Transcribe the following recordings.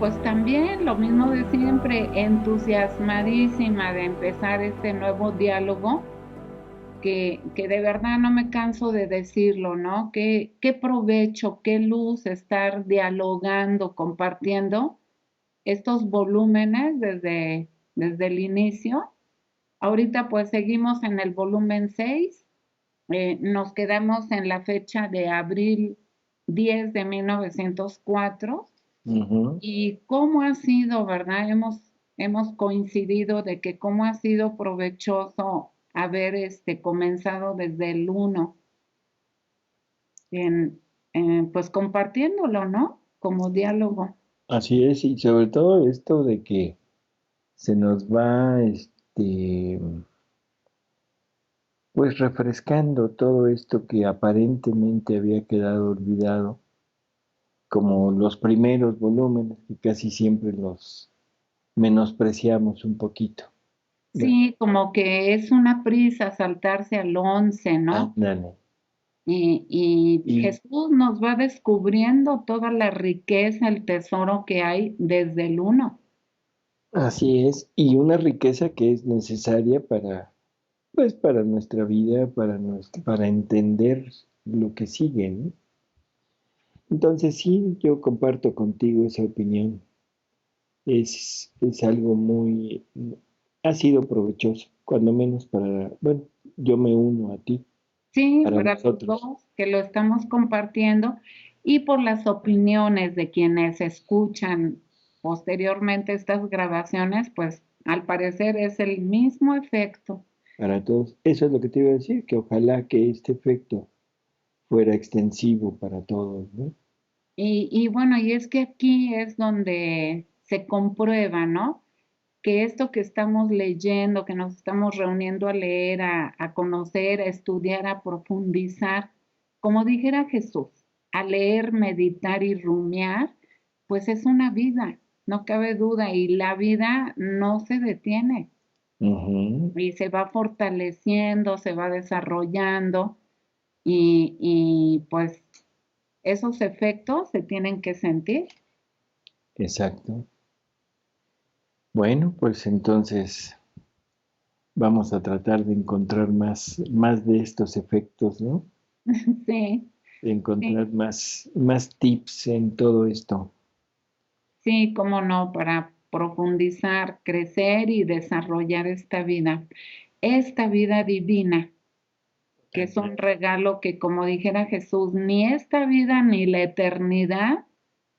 pues también lo mismo de siempre, entusiasmadísima de empezar este nuevo diálogo, que de verdad no me canso de decirlo, ¿no? Qué provecho, qué luz estar dialogando, compartiendo estos volúmenes desde el inicio. Ahorita pues seguimos en el volumen 6. Nos quedamos en la fecha de abril 10 de 1904. Ujú. Y cómo ha sido, ¿verdad? Hemos coincidido de que cómo ha sido provechoso haber comenzado desde el uno en, pues compartiéndolo, ¿no? Como diálogo. Así es, y sobre todo esto de que se nos va, pues refrescando todo esto que aparentemente había quedado olvidado, como los primeros volúmenes que casi siempre los menospreciamos un poquito. Bueno, Sí, como que es una prisa saltarse al 11, ¿no? ándale. Y Y Jesús nos va descubriendo toda la riqueza, el tesoro que hay desde el uno. así es, y una riqueza que es necesaria para, pues, para nuestra vida, para entender lo que sigue, ¿no? Entonces sí, yo comparto contigo esa opinión. Es algo muy, ha sido provechoso, cuando menos para, bueno, yo me uno a ti, Sí, para para los nosotros. dos que lo estamos compartiendo y por las opiniones de quienes escuchan posteriormente estas grabaciones, pues al parecer es el mismo efecto. Para todos. Eso es lo que te iba a decir, que ojalá que este efecto fuera extensivo para todos, ¿no? Y bueno, y es que aquí es donde se comprueba, ¿no? Que esto que estamos leyendo, que nos estamos reuniendo a leer, a conocer, a estudiar, a profundizar, como dijera Jesús, a leer, meditar y rumiar, pues es una vida, no cabe duda, y la vida no se detiene Ujú. y se va fortaleciendo, se va desarrollando y pues esos efectos se tienen que sentir. Exacto. Bueno, pues entonces vamos a tratar de encontrar más de estos efectos, ¿no? Sí, De sí. encontrar más tips en todo esto. Sí, cómo no, para profundizar, crecer y desarrollar esta vida divina, que es un regalo que, como dijera Jesús, ni esta vida ni la eternidad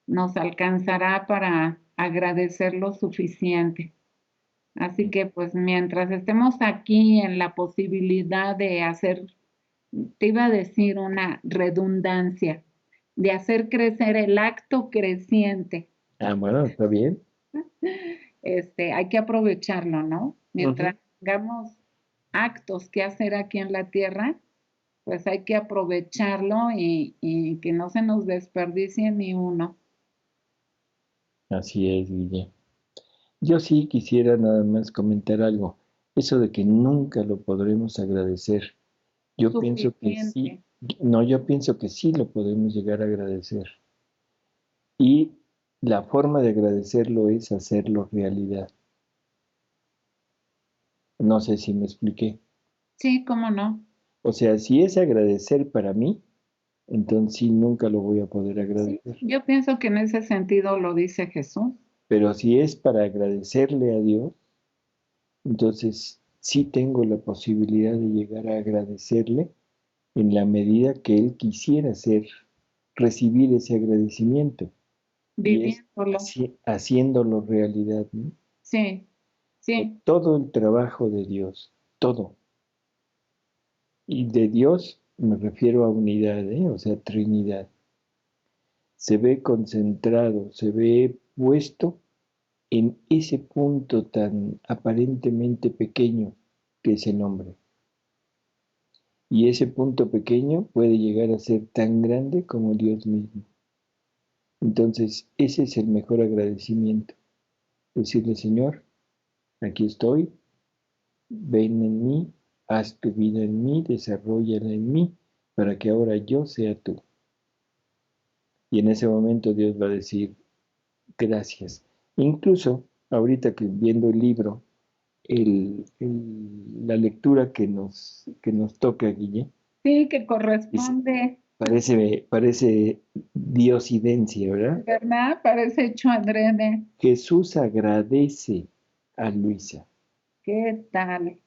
nos alcanzará para agradecer lo suficiente. Así que, pues, mientras estemos aquí en la posibilidad de hacer, te iba a decir una redundancia, de hacer crecer el acto creciente. Ah, bueno, está bien. Hay que aprovecharlo, ¿no? Mientras Ujú. tengamos actos que hacer aquí en la tierra, pues hay que aprovecharlo y que no se nos desperdicie ni uno. Así es, Guille. Yo sí quisiera nada más comentar algo. Eso de que nunca lo podremos agradecer. Yo pienso que sí, Suficiente. no, yo pienso que sí lo podemos llegar a agradecer. Y la forma de agradecerlo es hacerlo realidad. No sé si me expliqué. Sí, cómo no. O sea, si es agradecer para mí, entonces sí nunca lo voy a poder Sí, agradecer. yo pienso que en ese sentido lo dice Jesús. Pero si es para agradecerle a Dios, entonces sí tengo la posibilidad de llegar a agradecerle en la medida que Él quisiera recibir ese agradecimiento. Y es Viviéndolo. haciéndolo realidad, ¿no? Sí, sí, Todo el trabajo de Dios, todo. Y de Dios me refiero a unidad, ¿eh? O sea, Trinidad. Se ve concentrado, se ve puesto en ese punto tan aparentemente pequeño que es el hombre. Y ese punto pequeño puede llegar a ser tan grande como Dios mismo. Entonces, ese es el mejor agradecimiento. Decirle, Señor, aquí estoy, ven en mí, haz tu vida en mí, desarrollala en mí, para que ahora yo sea tú. Y en ese momento Dios va a decir, gracias. Incluso, ahorita que viendo el libro, la lectura que nos toca, Guille, Sí, que es- corresponde, parece diosidencia, ¿verdad? ¿verdad? Parece hecho adrede. Jesús agradece a Luisa. ¿Qué tal?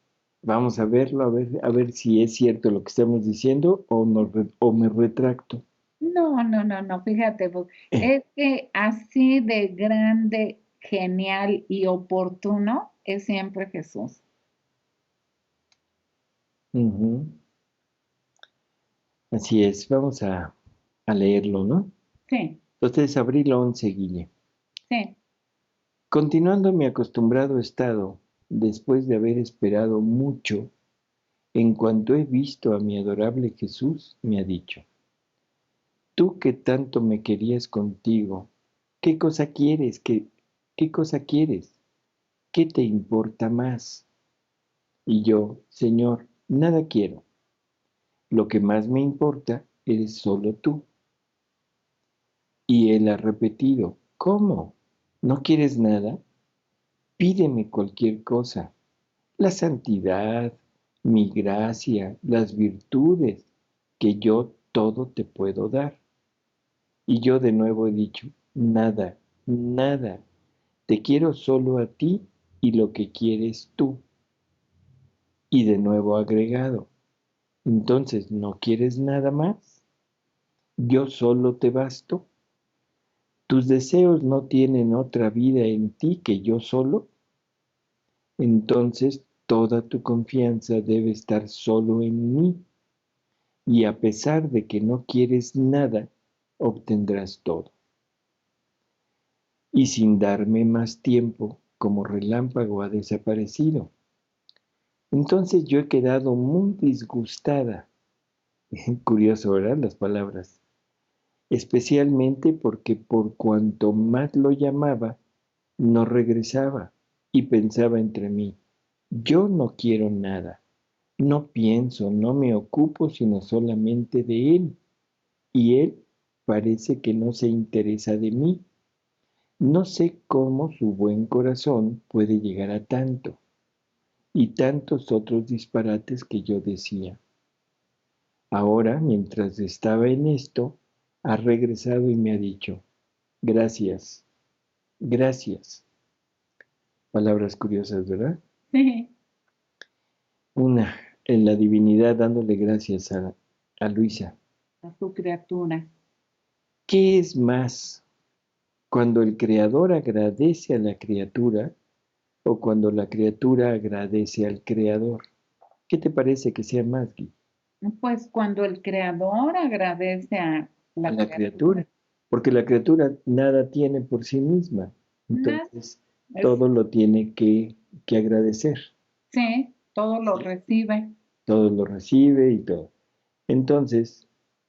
Vamos a verlo, a ver si es cierto lo que estamos diciendo o me retracto. No, no, no, no, fíjate, pues, es que así de grande, genial y oportuno es siempre Jesús. Ujú. Así es, vamos a leerlo, ¿no? Sí, Entonces, abril 11, Guille. sí, Continuando mi acostumbrado estado, después de haber esperado mucho, en cuanto he visto a mi adorable Jesús, me ha dicho, tú que tanto me querías contigo, ¿qué cosa quieres? ¿Qué cosa quieres? ¿Qué te importa más? Y yo, Señor, nada quiero. Lo que más me importa eres solo tú. Y él ha repetido, ¿cómo? ¿No quieres nada? Pídeme cualquier cosa, la santidad, mi gracia, las virtudes, que yo todo te puedo dar. Y yo de nuevo he dicho, nada, nada, te quiero solo a ti y lo que quieres tú. Y de nuevo agregado, entonces, ¿no quieres nada más? ¿Yo solo te basto? ¿Tus deseos no tienen otra vida en ti que yo solo? Entonces toda tu confianza debe estar solo en mí, y a pesar de que no quieres nada, obtendrás todo. Y sin darme más tiempo, como relámpago ha desaparecido. Entonces yo he quedado muy disgustada. Curioso, ¿verdad? Las palabras. Especialmente porque por cuanto más lo llamaba, no regresaba y pensaba entre mí, yo no quiero nada, no pienso, no me ocupo sino solamente de él, y él parece que no se interesa de mí. No sé cómo su buen corazón puede llegar a tanto, y tantos otros disparates que yo decía. Ahora, mientras estaba en esto, ha regresado y me ha dicho, gracias, gracias. Palabras curiosas, ¿verdad? sí, Una, en la divinidad dándole gracias a Luisa. a su criatura. ¿Qué es más cuando el creador agradece a la criatura o cuando la criatura agradece al creador? ¿Qué te parece que sea más, Gui? Pues cuando el creador agradece a A la la criatura, criatura, porque la criatura nada tiene por sí misma, nada, entonces es, todo lo tiene que agradecer, sí, todo lo ¿sí? recibe. Todo lo recibe y todo. Entonces,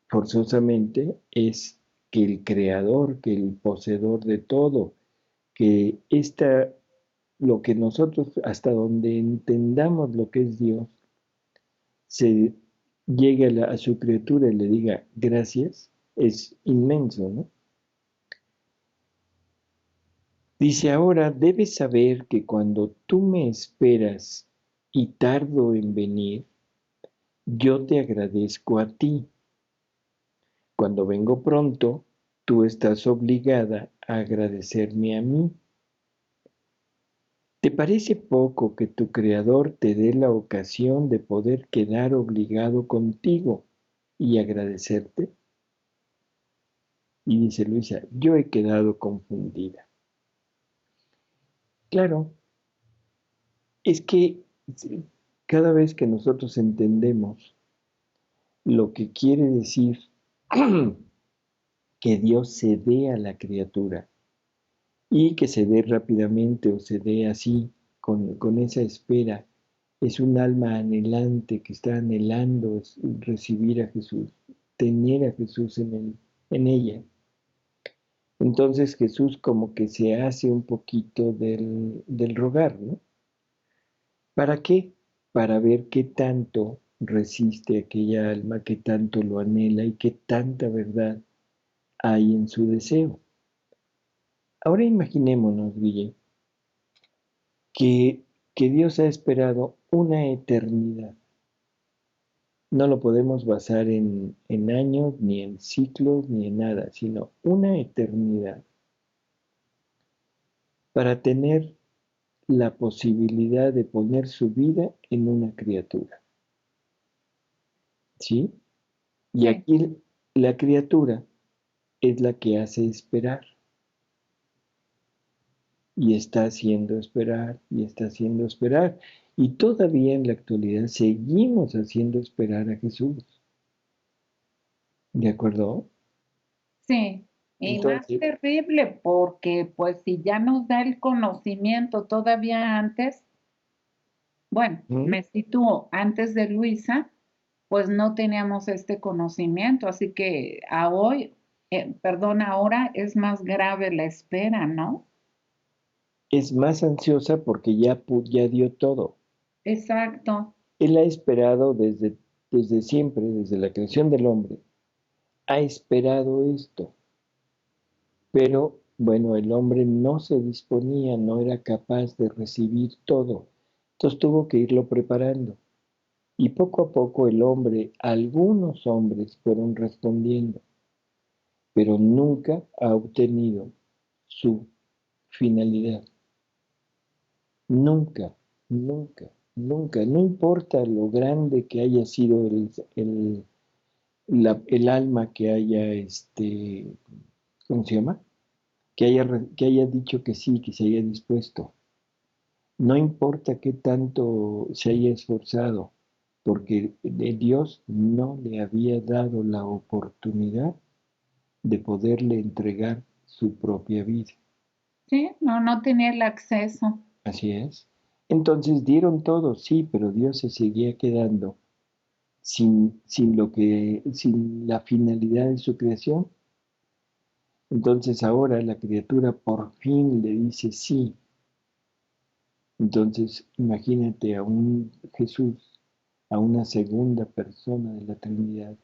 forzosamente es que el creador, que el poseedor de todo, que lo que nosotros, hasta donde entendamos lo que es Dios, se llegue a su criatura y le diga gracias, es inmenso, ¿no? Dice ahora, debes saber que cuando tú me esperas y tardo en venir, yo te agradezco a ti. Cuando vengo pronto, tú estás obligada a agradecerme a mí. ¿Te parece poco que tu Creador te dé la ocasión de poder quedar obligado contigo y agradecerte? Y dice Luisa, yo he quedado confundida. Claro, es que cada vez que nosotros entendemos lo que quiere decir que Dios se dé a la criatura y que se dé rápidamente o se dé así, con esa espera, es un alma anhelante que está anhelando recibir a Jesús, tener a Jesús en ella. Entonces Jesús como que se hace un poquito del rogar, ¿no? ¿Para qué? Para ver qué tanto resiste aquella alma, qué tanto lo anhela y qué tanta verdad hay en su deseo. Ahora imaginémonos, Guille, que, que Dios ha esperado una eternidad. No lo podemos basar en años, ni en ciclos, ni en nada, sino una eternidad para tener la posibilidad de poner su vida en una criatura. ¿Sí? Y Sí, aquí la criatura es la que hace esperar y está haciendo esperar y está haciendo esperar. Y todavía en la actualidad seguimos haciendo esperar a Jesús. ¿De acuerdo? sí. Y más Entonces, terrible porque pues si ya nos da el conocimiento todavía antes, bueno, ¿mm? me sitúo antes de Luisa, pues no teníamos este conocimiento, así que a hoy, perdón, ahora es más grave la espera, ¿no? Es más ansiosa porque ya dio todo. Exacto, Él ha esperado desde siempre, desde la creación del hombre, ha esperado esto. Pero bueno, el hombre no se disponía, no era capaz de recibir todo. Entonces tuvo que irlo preparando. Y poco a poco el hombre, algunos hombres fueron respondiendo, pero nunca ha obtenido su finalidad. Nunca, nunca, nunca. No importa lo grande que haya sido el alma que haya, ¿cómo se llama? Que haya dicho que sí, que se haya dispuesto. No importa qué tanto se haya esforzado, porque Dios no le había dado la oportunidad de poderle entregar su propia vida. sí, no, no tenía el acceso. Así es. Entonces dieron todo, sí, pero Dios se seguía quedando sin la finalidad de su creación. Entonces ahora la criatura por fin le dice sí. Entonces imagínate a un Jesús, a una segunda persona de la Trinidad,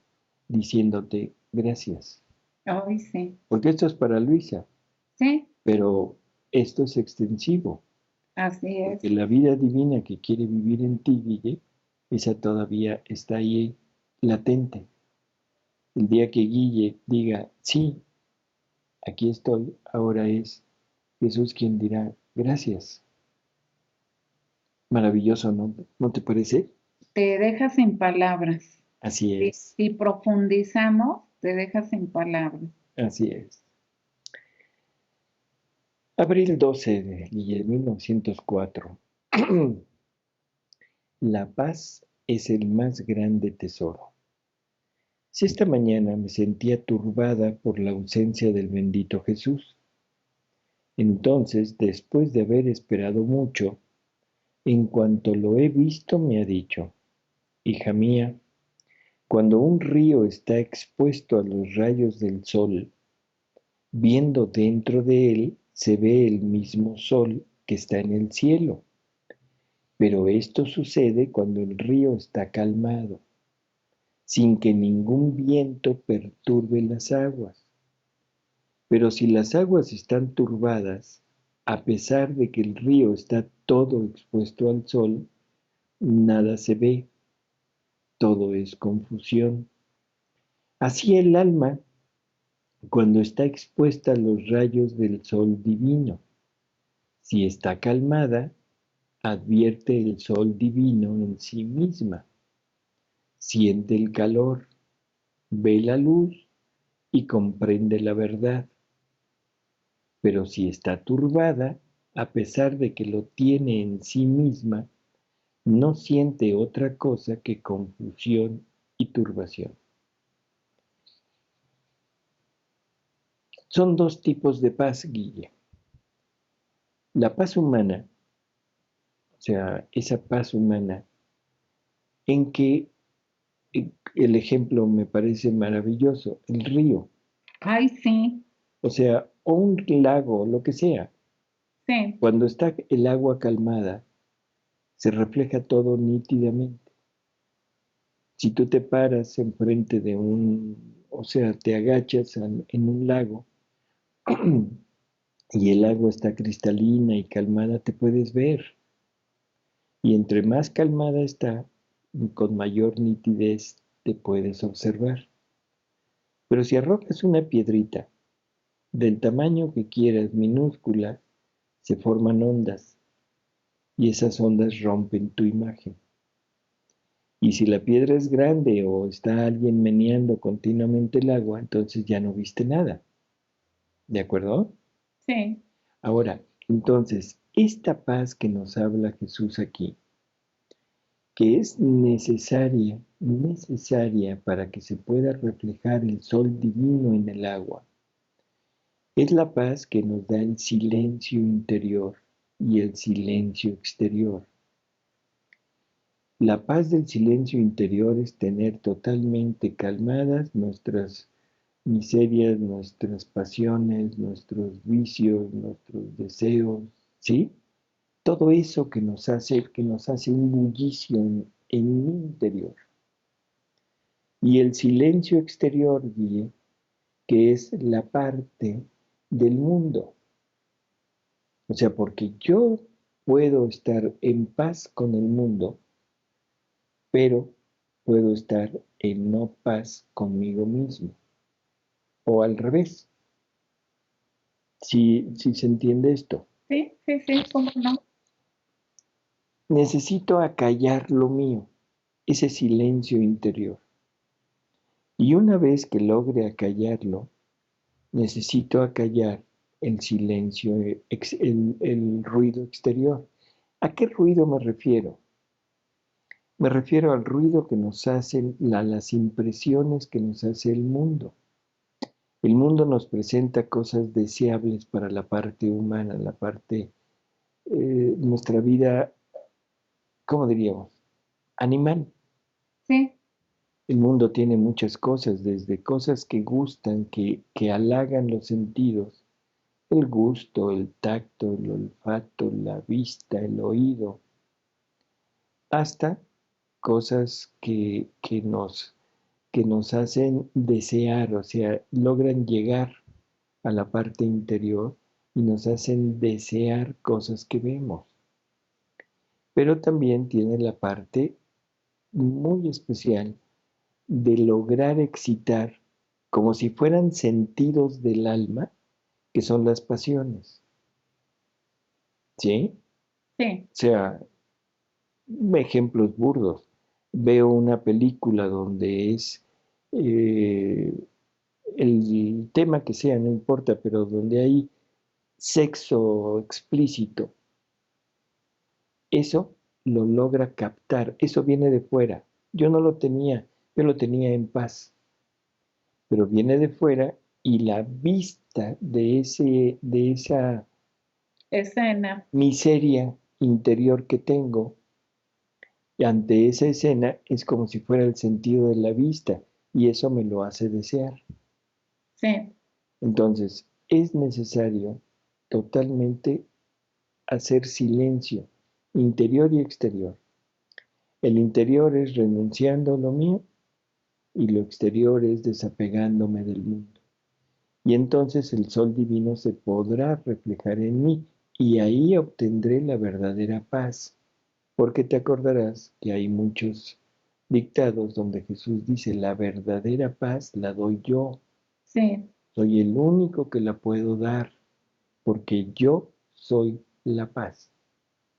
diciéndote gracias. Hoy sí, Porque esto es para Luisa, sí, pero esto es extensivo, así porque es. la vida divina que quiere vivir en ti, Guille, esa todavía está ahí latente. El día que Guille diga, sí, aquí estoy, ahora es Jesús quien dirá, gracias. Maravilloso, ¿no? ¿No te parece? Te deja sin palabras. Así Si, es, si profundizamos, te deja sin palabras. así es. Abril 12 de 1904. La paz es el más grande tesoro. Si esta mañana me sentía turbada por la ausencia del bendito Jesús, entonces, después de haber esperado mucho, en cuanto lo he visto, me ha dicho, hija mía, cuando un río está expuesto a los rayos del sol, viendo dentro de él, se ve el mismo sol que está en el cielo. Pero esto sucede cuando el río está calmado, sin que ningún viento perturbe las aguas. Pero si las aguas están turbadas, a pesar de que el río está todo expuesto al sol, nada se ve, todo es confusión. Así el alma, cuando está expuesta a los rayos del sol divino, si está calmada, advierte el sol divino en sí misma, siente el calor, ve la luz y comprende la verdad. Pero si está turbada, a pesar de que lo tiene en sí misma, no siente otra cosa que confusión y turbación. Son dos tipos de paz, Guille. La paz humana, o sea, esa paz humana, en que el ejemplo me parece maravilloso, el río, Ay, sí, o sea, o un lago, lo que sea. sí, Cuando está el agua calmada, se refleja todo nítidamente. Si tú te paras enfrente de o sea, te agachas en un lago y el agua está cristalina y calmada, te puedes ver. Y entre más calmada está, con mayor nitidez te puedes observar. Pero si arrojas una piedrita del tamaño que quieras, minúscula, se forman ondas y esas ondas rompen tu imagen. Y si la piedra es grande o está alguien meneando continuamente el agua, entonces ya no viste nada. ¿De acuerdo? Sí, Ahora, entonces, esta paz que nos habla Jesús aquí, que es necesaria para que se pueda reflejar el sol divino en el agua, es la paz que nos da el silencio interior y el silencio exterior. La paz del silencio interior es tener totalmente calmadas nuestras miserias, nuestras pasiones, nuestros vicios, nuestros deseos, ¿sí? Todo eso que nos hace un bullicio en mi interior. Y el silencio exterior, Guille, que es la parte del mundo. O sea, porque yo puedo estar en paz con el mundo, pero puedo estar en no paz conmigo mismo. O al revés, si se entiende esto. sí, sí, sí, cómo no. Necesito acallar lo mío, ese silencio interior. Y una vez que logre acallarlo, necesito acallar el silencio, el ruido exterior. ¿A qué ruido me refiero? Me refiero al ruido que nos hacen, las impresiones que nos hace el mundo. El mundo nos presenta cosas deseables para la parte humana, la parte, nuestra vida, ¿cómo diríamos? Animal. Sí, El mundo tiene muchas cosas, desde cosas que gustan, que halagan los sentidos, el gusto, el tacto, el olfato, la vista, el oído, hasta cosas que nos hacen desear, o sea, logran llegar a la parte interior y nos hacen desear cosas que vemos. Pero también tiene la parte muy especial de lograr excitar como si fueran sentidos del alma, que son las pasiones. ¿Sí? sí, O sea, ejemplos burdos. Veo una película donde es eh, el tema que sea, no importa, pero donde hay sexo explícito, eso lo logra captar, eso viene de fuera. Yo no lo tenía, yo lo tenía en paz, pero viene de fuera y la vista de esa escena. miseria interior que tengo y ante esa escena es como si fuera el sentido de la vista y eso me lo hace desear. Sí, Entonces, es necesario totalmente hacer silencio, interior y exterior. El interior es renunciando a lo mío y lo exterior es desapegándome del mundo. Y entonces el sol divino se podrá reflejar en mí y ahí obtendré la verdadera paz, porque te acordarás que hay muchos dictados donde Jesús dice, la verdadera paz la doy yo, sí, soy el único que la puedo dar, porque yo soy la paz.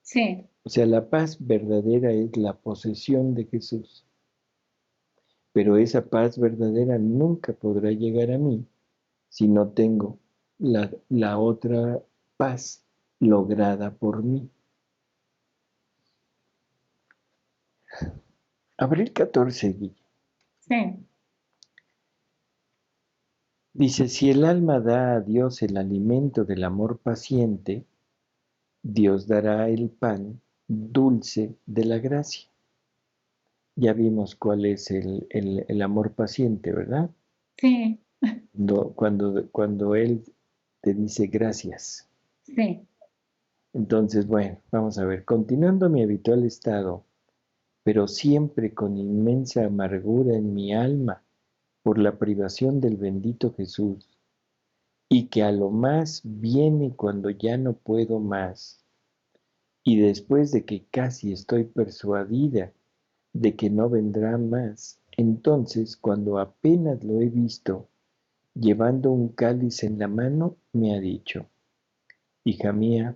sí, O sea, la paz verdadera es la posesión de Jesús, pero esa paz verdadera nunca podrá llegar a mí si no tengo la otra paz lograda por mí. Abril 14, Guille. sí, Dice, si el alma da a Dios el alimento del amor paciente, Dios dará el pan dulce de la gracia. Ya vimos cuál es el amor paciente, ¿verdad? sí, Cuando Él te dice gracias. sí, Entonces, bueno, vamos a ver, continuando mi habitual estado, pero siempre con inmensa amargura en mi alma por la privación del bendito Jesús, y que a lo más viene cuando ya no puedo más, y después de que casi estoy persuadida de que no vendrá más, entonces cuando apenas lo he visto, llevando un cáliz en la mano, me ha dicho, hija mía,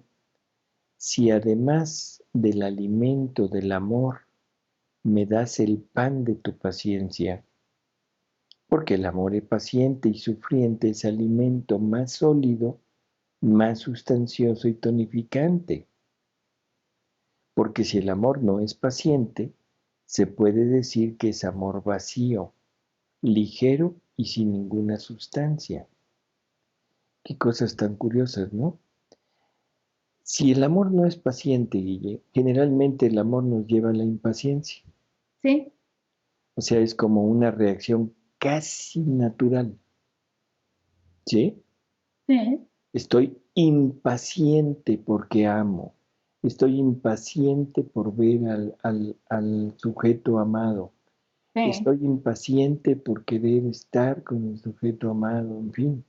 si además del alimento del amor me das el pan de tu paciencia, porque el amor es paciente y sufriente es alimento más sólido, más sustancioso y tonificante. Porque si el amor no es paciente, se puede decir que es amor vacío, ligero y sin ninguna sustancia. Qué cosas tan curiosas, ¿no? Si el amor no es paciente, Guille, generalmente el amor nos lleva a la impaciencia. Sí, O sea, es como una reacción casi natural, ¿sí? sí, Estoy impaciente porque amo. Estoy impaciente por ver al sujeto amado. sí, Estoy impaciente por querer estar con el sujeto amado, en fin.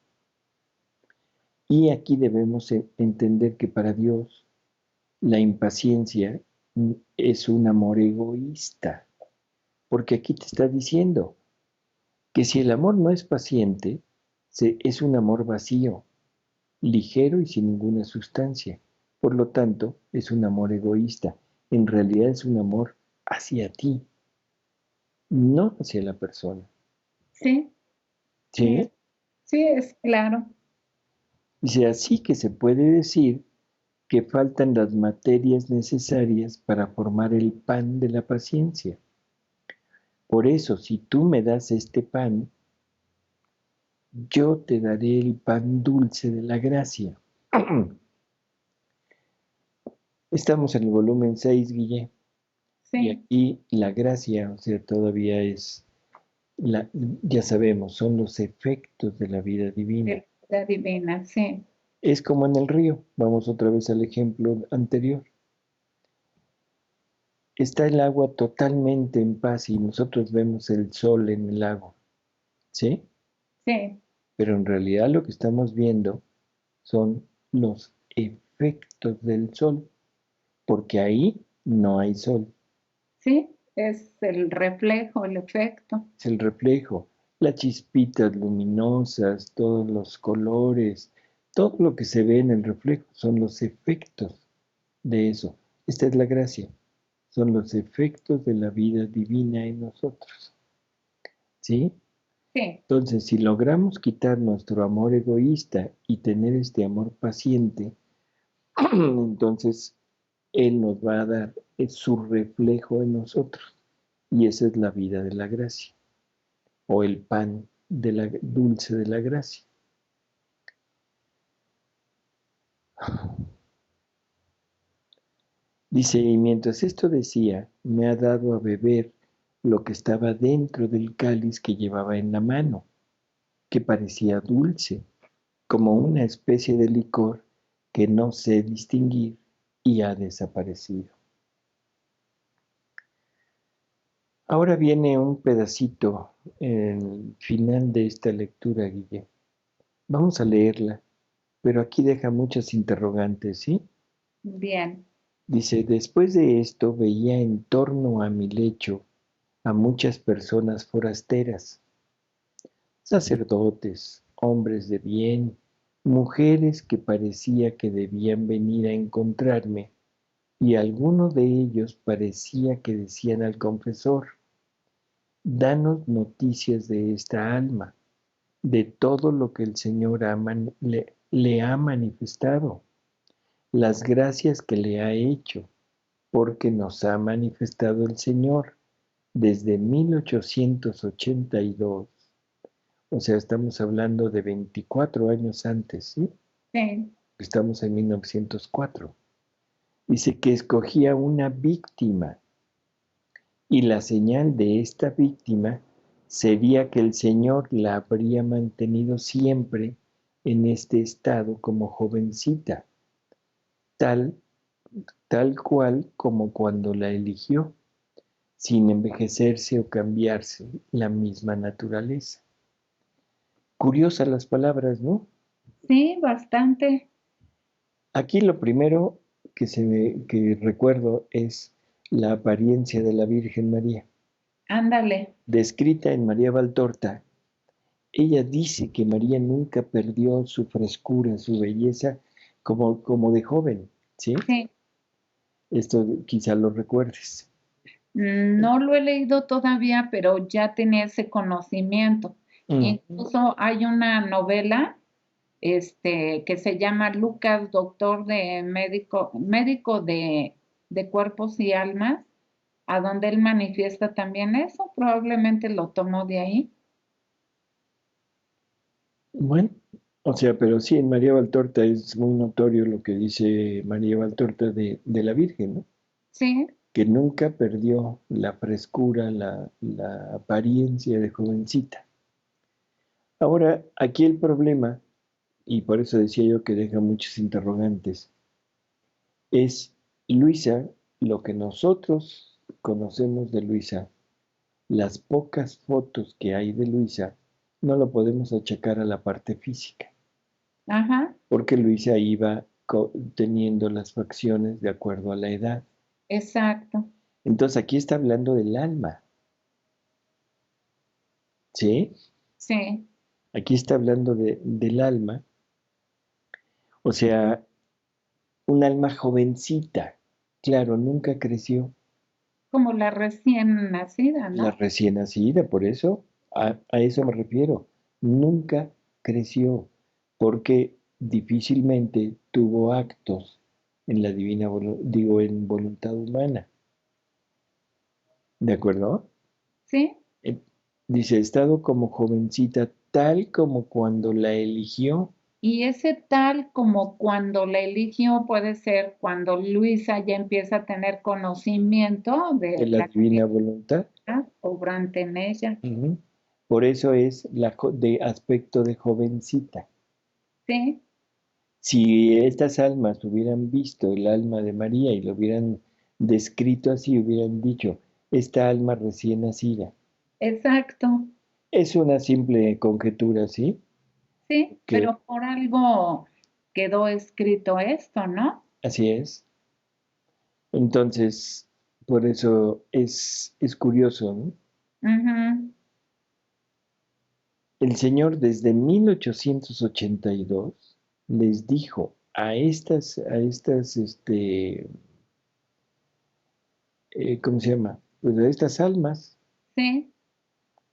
Y aquí debemos entender que para Dios la impaciencia es un amor egoísta, porque aquí te está diciendo que si el amor no es paciente, es un amor vacío, ligero y sin ninguna sustancia. Por lo tanto, es un amor egoísta. En realidad es un amor hacia ti, no hacia la persona. sí, sí, ¿Sí? sí, es claro. Dice así que se puede decir que faltan las materias necesarias para formar el pan de la paciencia. Por eso, si tú me das este pan, yo te daré el pan dulce de la gracia. Estamos en el volumen 6, Guille, y Sí, aquí la gracia, o sea, todavía ya sabemos, son los efectos de la vida divina. de la divina, sí, Es como en el río, vamos otra vez al ejemplo anterior. Está el agua totalmente en paz y nosotros vemos el sol en el lago, ¿sí? sí, Pero en realidad lo que estamos viendo son los efectos del sol, porque ahí no hay sol, sí, es el reflejo, el efecto. es el reflejo, las chispitas luminosas, todos los colores, todo lo que se ve en el reflejo son los efectos de eso. Esta es la gracia, son los efectos de la vida divina en nosotros, ¿sí? Sí, Entonces, si logramos quitar nuestro amor egoísta y tener este amor paciente, entonces Él nos va a dar su reflejo en nosotros. Y esa es la vida de la gracia, o el pan de la dulce de la gracia. Dice, y mientras esto decía, me ha dado a beber lo que estaba dentro del cáliz que llevaba en la mano, que parecía dulce, como una especie de licor que no sé distinguir y ha desaparecido. Ahora viene un pedacito, el final de esta lectura, Guille. Vamos a leerla, pero aquí deja muchas interrogantes, ¿sí? bien, Dice, después de esto veía en torno a mi lecho a muchas personas forasteras, sacerdotes, hombres de bien, mujeres que parecía que debían venir a encontrarme, y alguno de ellos parecía que decían al confesor, danos noticias de esta alma, de todo lo que el Señor le ha manifestado, las gracias que le ha hecho, porque nos ha manifestado el Señor desde 1882. O sea, estamos hablando de 24 años antes, ¿sí? sí, Estamos en 1904. Dice que escogía una víctima y la señal de esta víctima sería que el Señor la habría mantenido siempre en este estado como jovencita, tal, tal cual como cuando la eligió, sin envejecerse o cambiarse la misma naturaleza. Curiosas las palabras, ¿no? Sí, bastante. Aquí lo primero que recuerdo es la apariencia de la Virgen María. Ándale. Descrita en María Valtorta, ella dice que María nunca perdió su frescura, su belleza como de joven, ¿sí? Sí. Esto quizá lo recuerdes. No lo he leído todavía, pero ya tenía ese conocimiento. Mm. Incluso hay una novela, que se llama Lucas, doctor de médico de cuerpos y almas, a donde él manifiesta también eso. Probablemente lo tomó de ahí. Bueno, o sea, pero sí, en María Valtorta es muy notorio lo que dice María Valtorta de la Virgen, ¿no? Sí, Que nunca perdió la frescura, la apariencia de jovencita. Ahora, aquí el problema, y por eso decía yo que deja muchos interrogantes, es Luisa, lo que nosotros conocemos de Luisa, las pocas fotos que hay de Luisa, no lo podemos achacar a la parte física, ajá, porque Luisa iba teniendo las facciones de acuerdo a la edad. exacto. Entonces aquí está hablando del alma, ¿sí? Sí, Aquí está hablando del alma, o sea, un alma jovencita, claro, nunca creció, como la recién nacida, la ¿no? recién nacida, por eso, a eso me refiero, nunca creció, porque difícilmente tuvo actos en la divina, digo, en voluntad humana, ¿de acuerdo? Sí. Eh, Dice, estado como jovencita, tal como cuando la eligió Y ese tal como cuando la eligió puede ser cuando Luisa ya empieza a tener conocimiento de de la la divina divinidad voluntad. obrante en ella. Ujú. Por eso es de aspecto de jovencita. Sí, Si estas almas hubieran visto el alma de María y lo hubieran descrito así, hubieran dicho, esta alma recién nacida. exacto. Es una simple conjetura, ¿sí? Sí, Que pero por algo quedó escrito esto, ¿no? así es. Entonces, por eso es curioso, ¿no? Ujú. El Señor desde 1882 les dijo ¿cómo se llama? Pues a estas almas, Sí,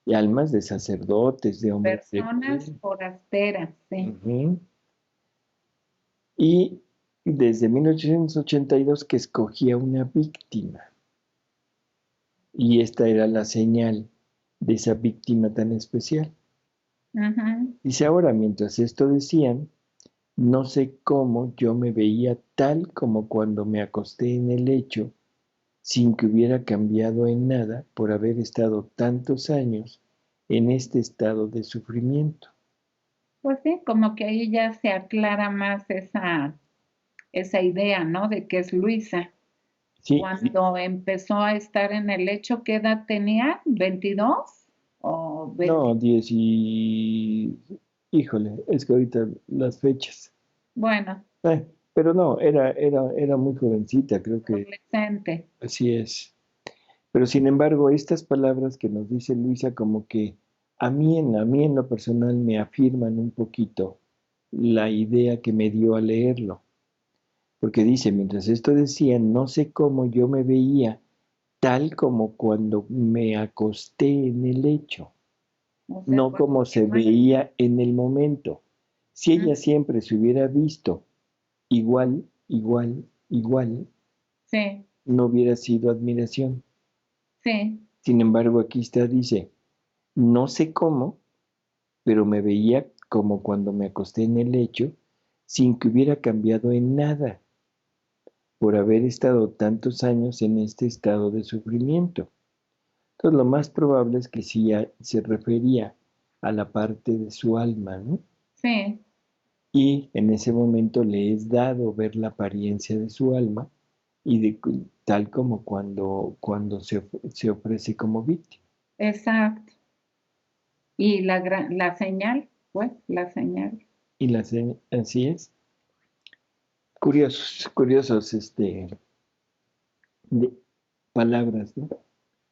y almas de sacerdotes, de hombres de personas bien. forasteras, sí. Ujú. Y desde 1882 que escogía una víctima. Y esta era la señal de esa víctima tan especial. Ujú. Dice ahora, mientras esto decían, no sé cómo yo me veía tal como cuando me acosté en el lecho, sin que hubiera cambiado en nada por haber estado tantos años en este estado de sufrimiento. Pues sí, como que ahí ya se aclara más esa idea, ¿no? De que es Luisa. Sí, Cuando empezó a estar en el lecho, ¿qué edad tenía? ¿22 o 20? no, 10 y... Híjole, es que ahorita las fechas. Bueno, Pero no, era muy jovencita, creo que adolescente. así es. Pero sin embargo, estas palabras que nos dice Luisa como que a mí en lo personal me afirman un poquito la idea que me dio al leerlo. Porque dice, mientras esto decía, no sé cómo yo me veía tal como cuando me acosté en el lecho, O sea, no cuando como se llegó veía en el momento. Si mm, ella siempre se hubiera visto igual, igual, igual, sí, no hubiera sido admiración. sí, Sin embargo, aquí está, dice, no sé cómo, pero me veía como cuando me acosté en el lecho, sin que hubiera cambiado en nada, por haber estado tantos años en este estado de sufrimiento. Entonces, lo más probable es que sí se refería a la parte de su alma, ¿no? sí, Y en ese momento le es dado ver la apariencia de su alma y tal como cuando se ofrece como víctima. exacto. Y la señal, pues, la señal. así es. Curiosos, de palabras, ¿no?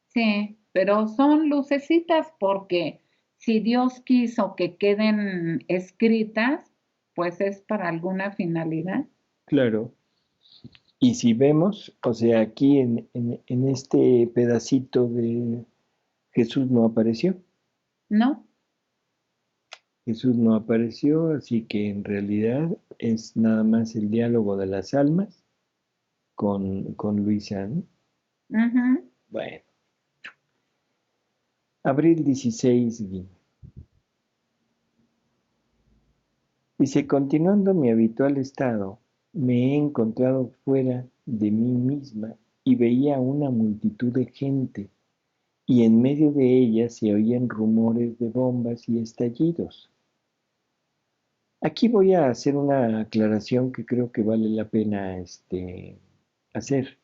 Sí, pero son lucecitas porque si Dios quiso que queden escritas, pues es para alguna finalidad, Claro. Y si vemos, o sea, aquí en este pedacito de Jesús no apareció. ¿no? Jesús no apareció, así que en realidad es nada más el diálogo de las almas con Luisa, ¿no? Ujú. Bueno, abril 16, dice, continuando mi habitual estado, me he encontrado fuera de mí misma y veía una multitud de gente, y en medio de ella se oían rumores de bombas y estallidos. Aquí voy a hacer una aclaración que creo que vale la pena hacer.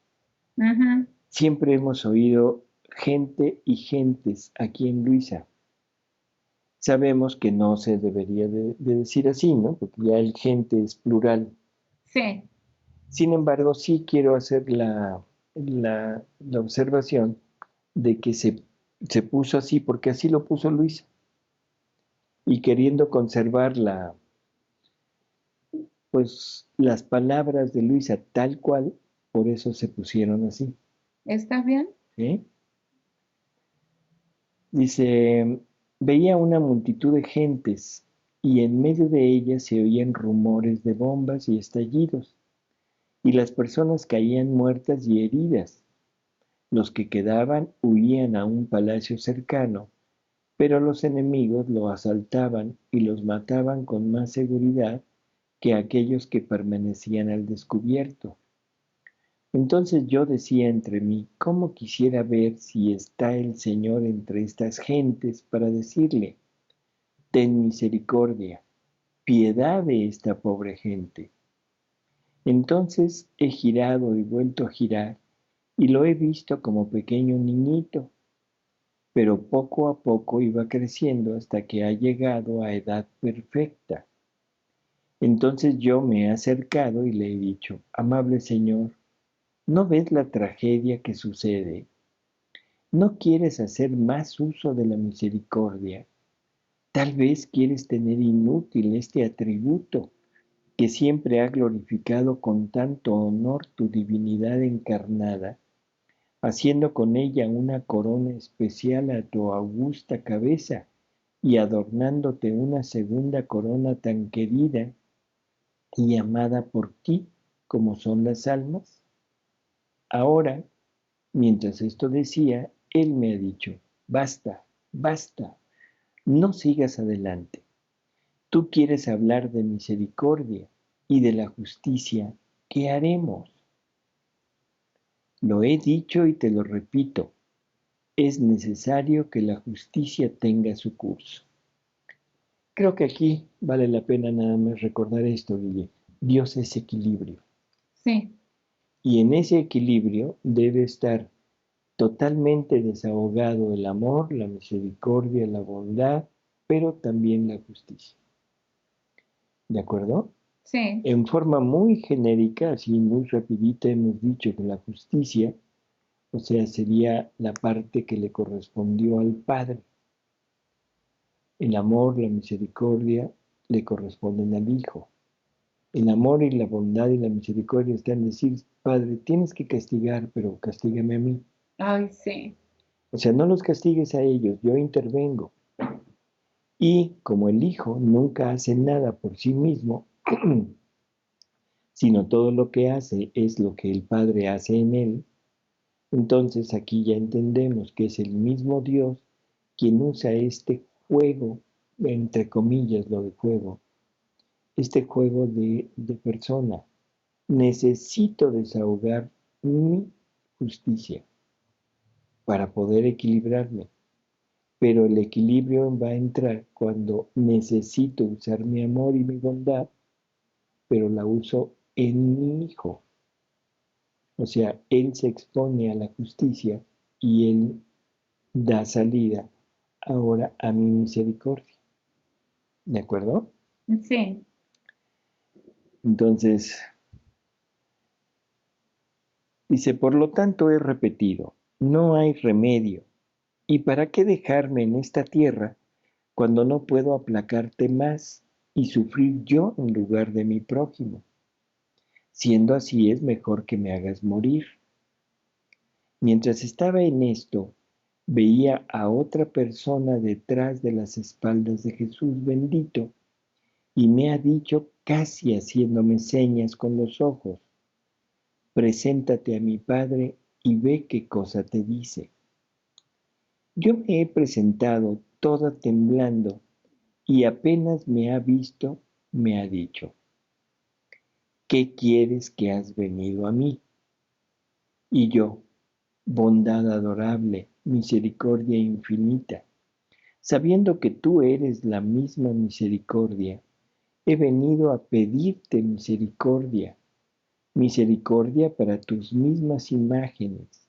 Ujú. Siempre hemos oído gente y gentes aquí en Luisa. Sabemos que no se debería de decir así, ¿no? Porque ya el gente es plural. Sí, Sin embargo, sí quiero hacer la observación de que se puso así porque así lo puso Luisa. Y queriendo conservar pues, las palabras de Luisa tal cual, por eso se pusieron así. ¿está bien? ¿Sí? Dice, veía una multitud de gentes y en medio de ellas se oían rumores de bombas y estallidos, y las personas caían muertas y heridas. Los que quedaban huían a un palacio cercano, pero los enemigos lo asaltaban y los mataban con más seguridad que aquellos que permanecían al descubierto. Entonces yo decía entre mí, ¿cómo quisiera ver si está el Señor entre estas gentes para decirle, ten misericordia, piedad de esta pobre gente? Entonces he girado y vuelto a girar y lo he visto como pequeño niñito, pero poco a poco iba creciendo hasta que ha llegado a edad perfecta. Entonces yo me he acercado y le he dicho, amable Señor, ¿no ves la tragedia que sucede? ¿No quieres hacer más uso de la misericordia? Tal vez quieres tener inútil este atributo que siempre ha glorificado con tanto honor tu divinidad encarnada, haciendo con ella una corona especial a tu augusta cabeza y adornándote una segunda corona tan querida y amada por ti como son las almas. Ahora, mientras esto decía, él me ha dicho, basta, basta, no sigas adelante. Tú quieres hablar de misericordia y de la justicia. ¿Qué haremos? Lo he dicho y te lo repito. Es necesario que la justicia tenga su curso. Creo que aquí vale la pena nada más recordar esto, Guille. Dios es equilibrio. Sí, Y en ese equilibrio debe estar totalmente desahogado el amor, la misericordia, la bondad, pero también la justicia. ¿De acuerdo? sí, En forma muy genérica, así muy rapidita, hemos dicho que la justicia, o sea, sería la parte que le correspondió al Padre. El amor, la misericordia le corresponden al Hijo. El amor y la bondad y la misericordia están en decir, Padre, tienes que castigar, pero castígame a mí. ay, sí, O sea, no los castigues a ellos, yo intervengo. Y como el Hijo nunca hace nada por sí mismo, sino todo lo que hace es lo que el Padre hace en él, entonces aquí ya entendemos que es el mismo Dios quien usa este juego, entre comillas lo de juego, este juego de persona. Necesito desahogar mi justicia para poder equilibrarme, pero el equilibrio va a entrar cuando necesito usar mi amor y mi bondad, pero la uso en mi hijo. O sea, él se expone a la justicia y él da salida ahora a mi misericordia. ¿De acuerdo? sí. Entonces, dice, por lo tanto he repetido, no hay remedio. ¿Y para qué dejarme en esta tierra cuando no puedo aplacarte más y sufrir yo en lugar de mi prójimo? Siendo así es mejor que me hagas morir. Mientras estaba en esto, veía a otra persona detrás de las espaldas de Jesús bendito y me ha dicho casi haciéndome señas con los ojos, preséntate a mi Padre y ve qué cosa te dice. Yo me he presentado toda temblando y apenas me ha visto, me ha dicho, ¿qué quieres que has venido a mí? Y yo, bondad adorable, misericordia infinita, sabiendo que tú eres la misma misericordia, he venido a pedirte misericordia, misericordia para tus mismas imágenes,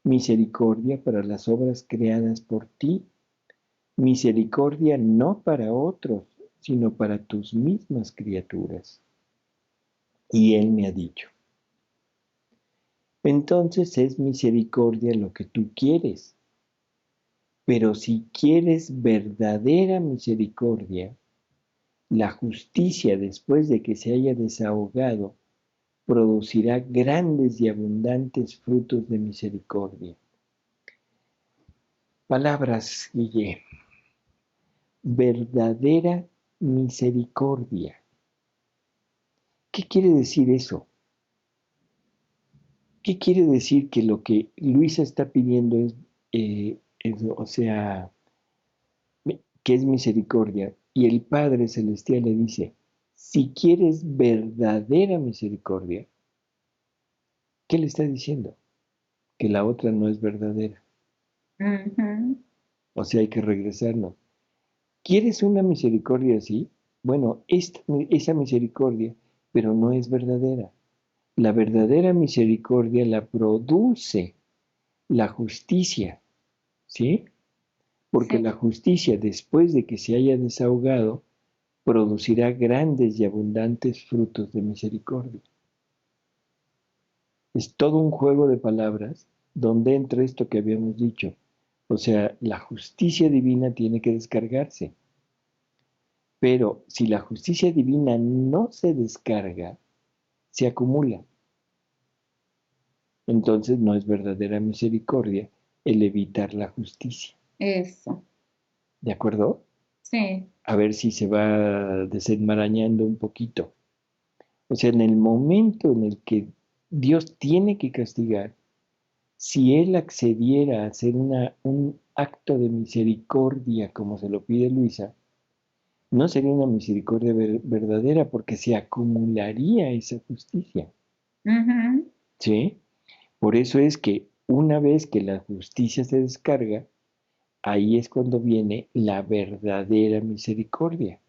misericordia para las obras creadas por ti, misericordia no para otros, sino para tus mismas criaturas. Y él me ha dicho, entonces es misericordia lo que tú quieres, pero si quieres verdadera misericordia, la justicia después de que se haya desahogado producirá grandes y abundantes frutos de misericordia. Palabras, Guille. Verdadera misericordia. ¿Qué quiere decir eso? ¿Qué quiere decir que lo que Luisa está pidiendo o sea, que es misericordia? Y el Padre Celestial le dice, si quieres verdadera misericordia, ¿qué le está diciendo? Que la otra no es verdadera. Ujú. O sea, hay que regresarnos. ¿Quieres una misericordia así? Bueno, esa misericordia, pero no es verdadera. La verdadera misericordia la produce la justicia, ¿sí? Porque Sí, la justicia, después de que se haya desahogado, producirá grandes y abundantes frutos de misericordia. Es todo un juego de palabras donde entra esto que habíamos dicho. O sea, la justicia divina tiene que descargarse. Pero si la justicia divina no se descarga, se acumula. Entonces no es verdadera misericordia el evitar la justicia. eso. ¿De acuerdo? Sí. A ver si se va desenmarañando un poquito. O sea, en el momento en el que Dios tiene que castigar, si Él accediera a hacer un acto de misericordia como se lo pide Luisa, no sería una misericordia verdadera porque se acumularía esa justicia. Ujú. ¿Sí? Por eso es que una vez que la justicia se descarga, ahí es cuando viene la verdadera misericordia.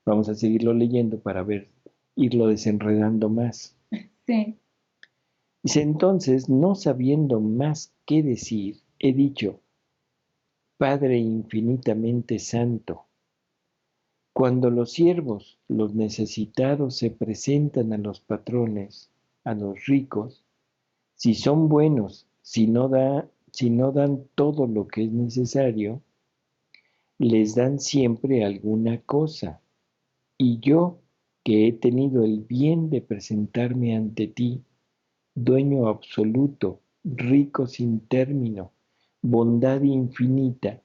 Vamos a seguirlo leyendo para ver, irlo desenredando más. Sí. Dice entonces, no sabiendo más qué decir, he dicho, Padre infinitamente santo, cuando los siervos, los necesitados, se presentan a los patrones, a los ricos, si son buenos, si no dan todo lo que es necesario, les dan siempre alguna cosa. Y yo, que he tenido el bien de presentarme ante ti, dueño absoluto, rico sin término, bondad infinita,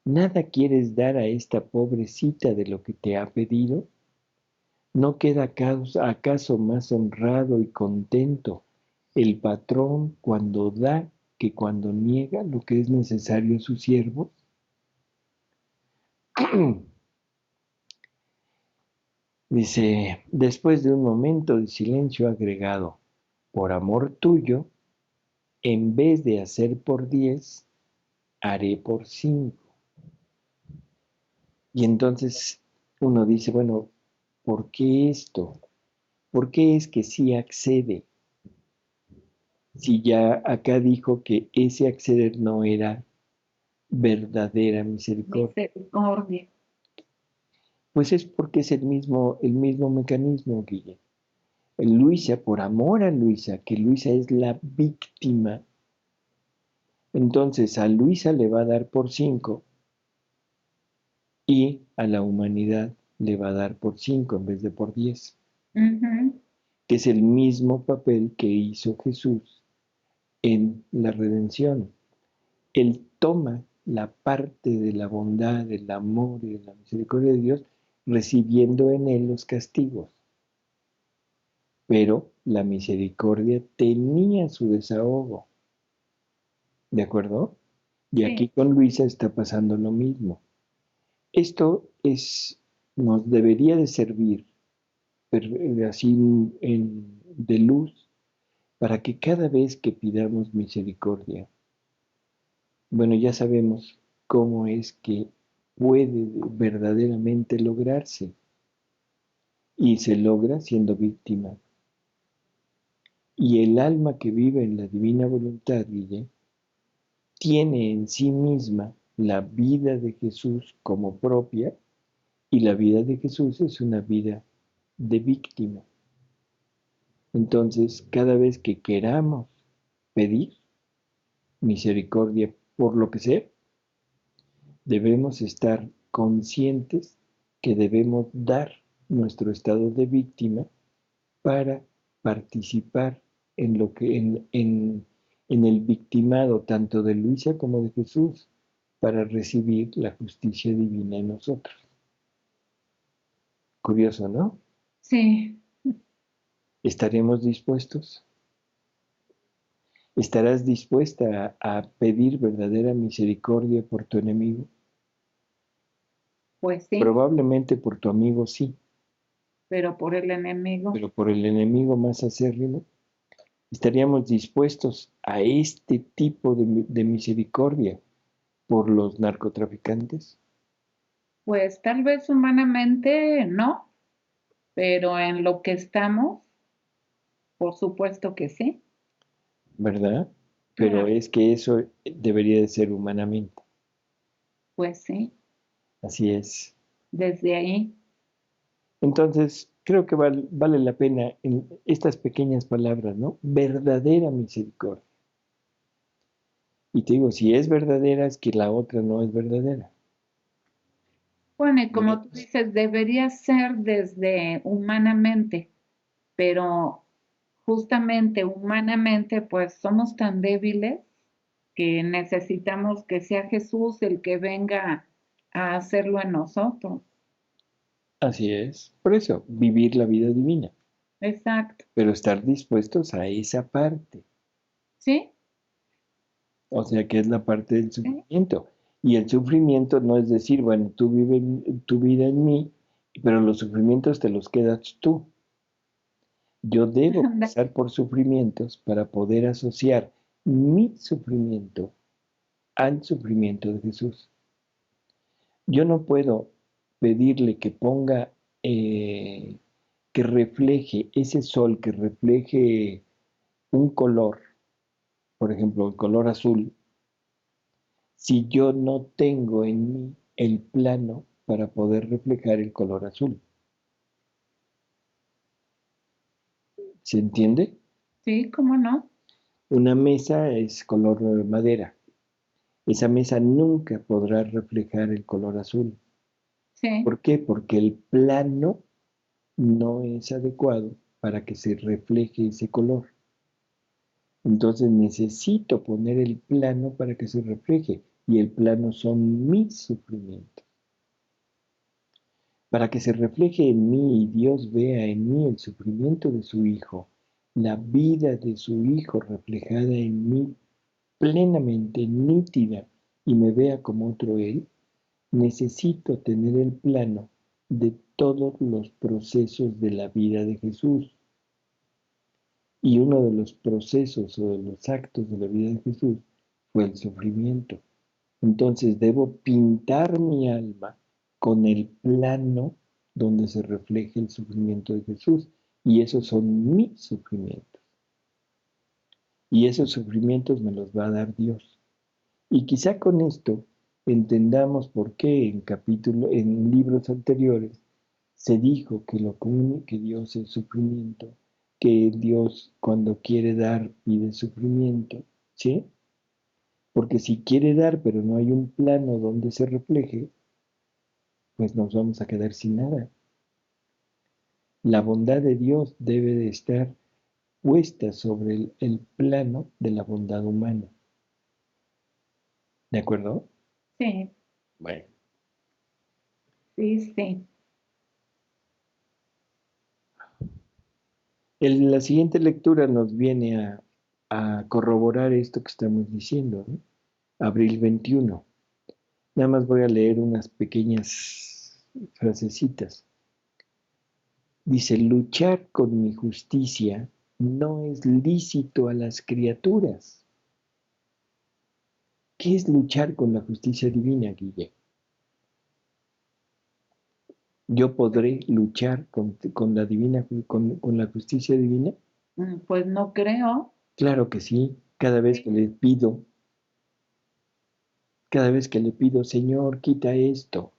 ¿nada quieres dar a esta pobrecita de lo que te ha pedido? ¿No queda acaso más honrado y contento el patrón cuando da que cuando niega lo que es necesario a sus siervos? Dice, después de un momento de silencio agregado, por amor tuyo, en vez de hacer por 10, haré por 5. Y entonces uno dice, bueno, ¿por qué esto? ¿Por qué es que sí accede? Si ya acá dijo que ese acceder no era verdadera misericordia. Misericordia. Pues es porque es el mismo mecanismo, Guille. Luisa, por amor a Luisa, que Luisa es la víctima, entonces a Luisa le va a dar por 5 y a la humanidad le va a dar por 5 en vez de por 10, Ujú. que es el mismo papel que hizo Jesús en la redención. Él toma la parte de la bondad, del amor y de la misericordia de Dios, recibiendo en él los castigos. Pero la misericordia tenía su desahogo, ¿de acuerdo? Y aquí Sí, con Luisa está pasando lo mismo. Esto nos debería de servir así de luz para que cada vez que pidamos misericordia, bueno, ya sabemos cómo es que puede verdaderamente lograrse y se logra siendo víctima. Y el alma que vive en la divina voluntad, Guille, tiene en sí misma la vida de Jesús como propia y la vida de Jesús es una vida de víctima. Entonces, cada vez que queramos pedir misericordia por lo que sea, debemos estar conscientes que debemos dar nuestro estado de víctima para participar en lo que en el victimado tanto de Luisa como de Jesús para recibir la justicia divina en nosotros. Curioso, ¿no? sí, ¿Estaremos dispuestos? ¿Estarás dispuesta a pedir verdadera misericordia por tu enemigo? pues sí, Probablemente por tu amigo sí, pero por el enemigo, pero por el enemigo más acérrimo, ¿estaríamos dispuestos a este tipo de misericordia por los narcotraficantes? pues tal vez humanamente no, pero en lo que estamos, por supuesto que sí. ¿Verdad? Pero Claro, es que eso debería de ser humanamente. pues sí, Así es. desde ahí, Entonces, creo que vale la pena en estas pequeñas palabras, ¿no? Verdadera misericordia. Y te digo, si es verdadera, es que la otra no es verdadera. bueno, y como tú Veremos. dices, debería ser desde humanamente, pero justamente humanamente, pues somos tan débiles que necesitamos que sea Jesús el que venga a hacerlo en nosotros. Así es. Por eso, vivir la vida divina, Exacto, pero estar dispuestos a esa parte. ¿sí? O sea, que es la parte del ¿Sí? sufrimiento. Y el sufrimiento no es decir, bueno, tú vives tu vida en mí, pero los sufrimientos te los quedas tú. Yo debo pasar por sufrimientos para poder asociar mi sufrimiento al sufrimiento de Jesús. Yo no puedo pedirle que ponga, que refleje ese sol, que refleje un color, por ejemplo, el color azul, si yo no tengo en mí el plano para poder reflejar el color azul. ¿Se entiende? Sí, ¿cómo no? Una mesa es color madera. Esa mesa nunca podrá reflejar el color azul. Sí, ¿Por qué? Porque el plano no es adecuado para que se refleje ese color. Entonces necesito poner el plano para que se refleje. Y el plano son mis sufrimientos. Para que se refleje en mí y Dios vea en mí el sufrimiento de su Hijo, la vida de su Hijo reflejada en mí plenamente nítida y me vea como otro Él, necesito tener el plano de todos los procesos de la vida de Jesús. Y uno de los procesos o de los actos de la vida de Jesús fue el sufrimiento. Entonces debo pintar mi alma con el plano donde se refleje el sufrimiento de Jesús. Y esos son mis sufrimientos. Y esos sufrimientos me los va a dar Dios. Y quizá con esto entendamos por qué en libros anteriores Se dijo que lo común que Dios es sufrimiento, que Dios cuando quiere dar pide sufrimiento, ¿sí? Porque si quiere dar pero no hay un plano donde se refleje, pues nos vamos a quedar sin nada. La bondad de Dios debe de estar puesta sobre el plano de la bondad humana. ¿De acuerdo? Sí, Bueno. sí, sí. La siguiente lectura nos viene a corroborar esto que estamos diciendo, ¿no? Abril 21. Nada más voy a leer unas pequeñas frasecitas. Dice, luchar con mi justicia no es lícito a las criaturas. ¿Qué es luchar con la justicia divina, Guille? ¿Yo podré luchar con la divina, con la justicia divina? Pues no creo. Claro que sí. Cada vez que le pido, Señor, quita esto.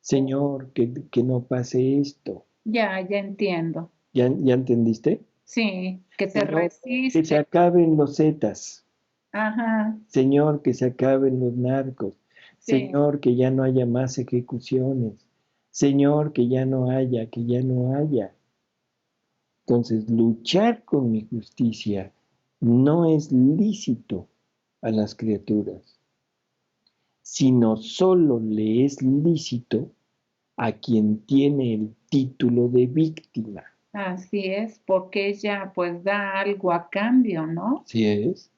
Señor, que no pase esto. Ya entiendo. ¿Ya entendiste? Sí, que te Señor, que se resiste. acaben los zetas. Ajá, Señor, que se acaben los narcos. sí, Señor, que ya no haya más ejecuciones. Señor, que ya no haya. Entonces, luchar con mi justicia no es lícito a las criaturas, sino solo le es lícito a quien tiene el título de víctima. así es, porque ella pues da algo a cambio, ¿no? ¿Sí es?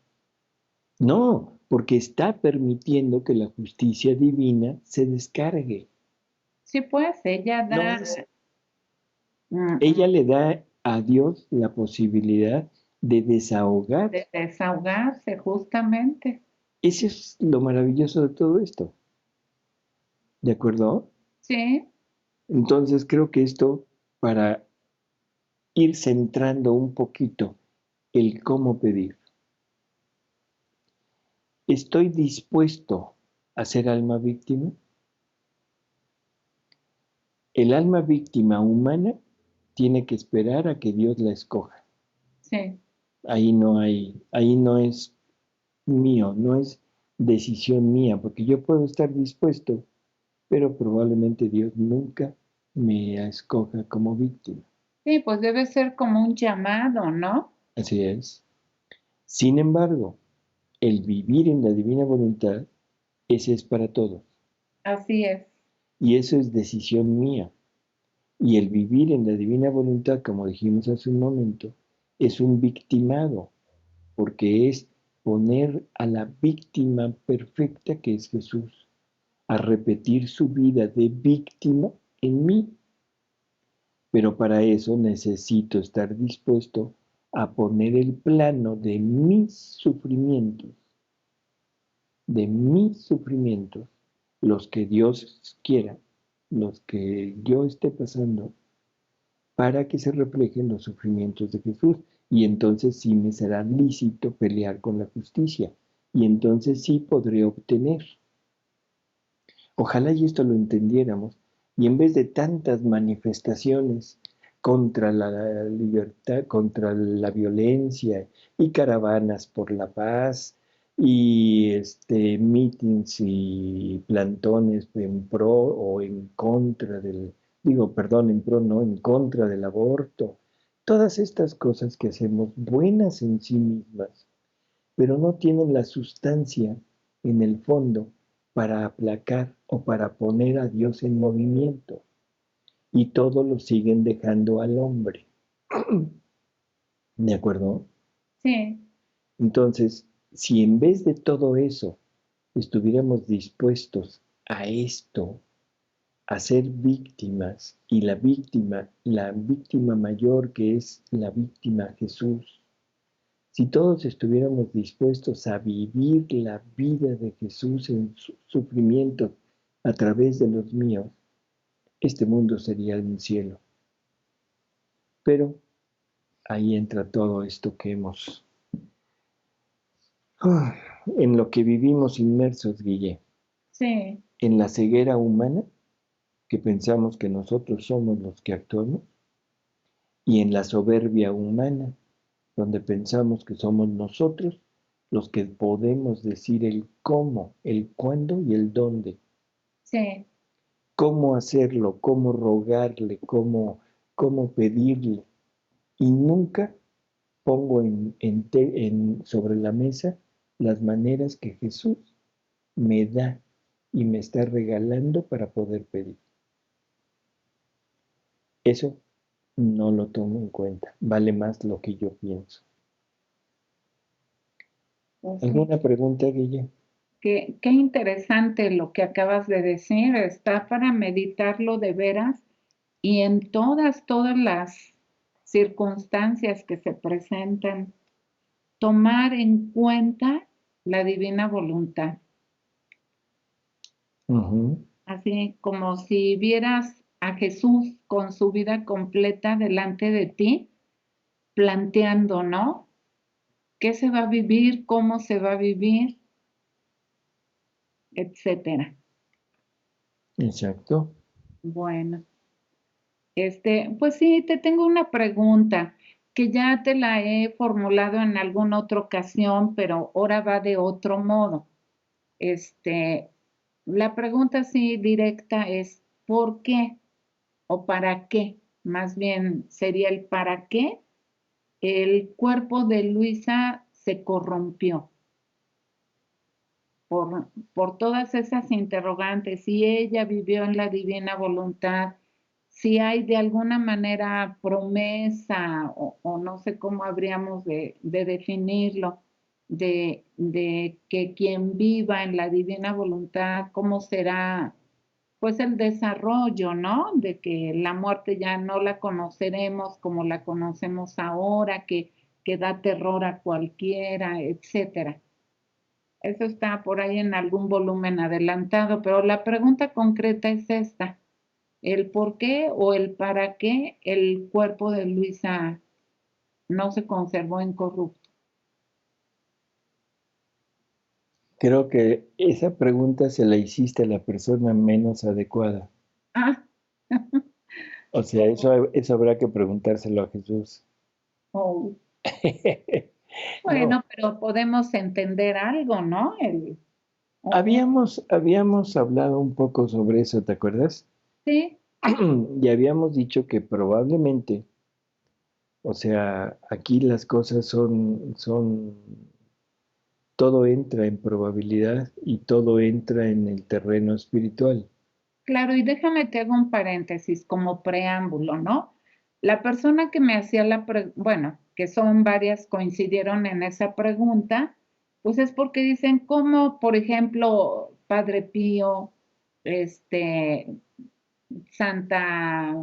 No, porque está permitiendo que la justicia divina se descargue. Sí, pues ella No da, es, mm, ella le da a Dios la posibilidad de desahogar. de desahogarse justamente. Eso es lo maravilloso de todo esto. ¿De acuerdo? Sí, Entonces creo que esto, para ir centrando un poquito el cómo pedir, ¿estoy dispuesto a ser alma víctima? El alma víctima humana tiene que esperar a que Dios la escoja. sí. Ahí no es mío, no es decisión mía, porque yo puedo estar dispuesto, pero probablemente Dios nunca me escoja como víctima. Sí, pues debe ser como un llamado, ¿no? Así es. Sin embargo, el vivir en la divina voluntad, ese es para todos. Así es. Y eso es decisión mía. Y el vivir en la divina voluntad, como dijimos hace un momento, es un victimado, porque es poner a la víctima perfecta que es Jesús, a repetir su vida de víctima en mí. Pero para eso necesito estar dispuesto a poner el plano de mis sufrimientos, los que Dios quiera, los que yo esté pasando, para que se reflejen los sufrimientos de Jesús. Y entonces sí me será lícito pelear con la justicia. Y entonces sí podré obtener. Ojalá y esto lo entendiéramos. Y en vez de tantas manifestaciones contra la libertad, contra la violencia y caravanas por la paz y mítines y plantones en pro o en contra perdón, en pro, no, en contra del aborto, todas estas cosas que hacemos buenas en sí mismas, pero no tienen la sustancia en el fondo para aplacar o para poner a Dios en movimiento. Y todo lo siguen dejando al hombre. ¿De acuerdo? Sí, Entonces, si en vez de todo eso estuviéramos dispuestos a esto, a ser víctimas, y la víctima mayor que es la víctima Jesús, si todos estuviéramos dispuestos a vivir la vida de Jesús en su sufrimiento a través de los míos, este mundo sería un cielo. Pero ahí entra todo esto que en lo que vivimos inmersos, Guille, sí, en la ceguera humana, que pensamos que nosotros somos los que actuamos, y en la soberbia humana, donde pensamos que somos nosotros los que podemos decir el cómo, el cuándo y el dónde. Sí, Cómo hacerlo, cómo rogarle, cómo pedirle. Y nunca pongo sobre la mesa las maneras que Jesús me da y me está regalando para poder pedir. Eso no lo tomo en cuenta. Vale más lo que yo pienso. pues sí. ¿Alguna pregunta, Guille? Qué interesante lo que acabas de decir. Está para meditarlo de veras y en todas las circunstancias que se presentan, tomar en cuenta la divina voluntad. Ujú. Así como si vieras a Jesús con su vida completa delante de ti, planteando, ¿no? ¿Qué se va a vivir? ¿Cómo se va a vivir? Etcétera. Exacto. Bueno, pues sí, te tengo una pregunta que ya te la he formulado en alguna otra ocasión, pero ahora va de otro modo. Este, la pregunta así directa es, ¿por qué o para qué? Más bien sería el para qué el cuerpo de Luisa se corrompió por todas esas interrogantes, si ella vivió en la divina voluntad, si hay de alguna manera promesa o no sé cómo habríamos de definirlo, de que quien viva en la divina voluntad, cómo será pues el desarrollo, ¿no? De que la muerte ya no la conoceremos como la conocemos ahora, que da terror a cualquiera, etcétera. Eso está por ahí en algún volumen adelantado, pero la pregunta concreta es esta: el por qué o el para qué el cuerpo de Luisa no se conservó incorrupto. Creo que esa pregunta se la hiciste a la persona menos adecuada. Ah, O sea, eso habrá que preguntárselo a Jesús. oh, No, bueno, pero podemos entender algo, ¿no? habíamos hablado un poco sobre eso, ¿te acuerdas? Sí, Y habíamos dicho que probablemente, o sea, aquí las cosas todo entra en probabilidad y todo entra en el terreno espiritual. claro, y déjame te hago un paréntesis como preámbulo, ¿no? La persona que me hacía bueno, que son varias coincidieron en esa pregunta, pues es porque dicen cómo, por ejemplo, Padre Pío, este, Santa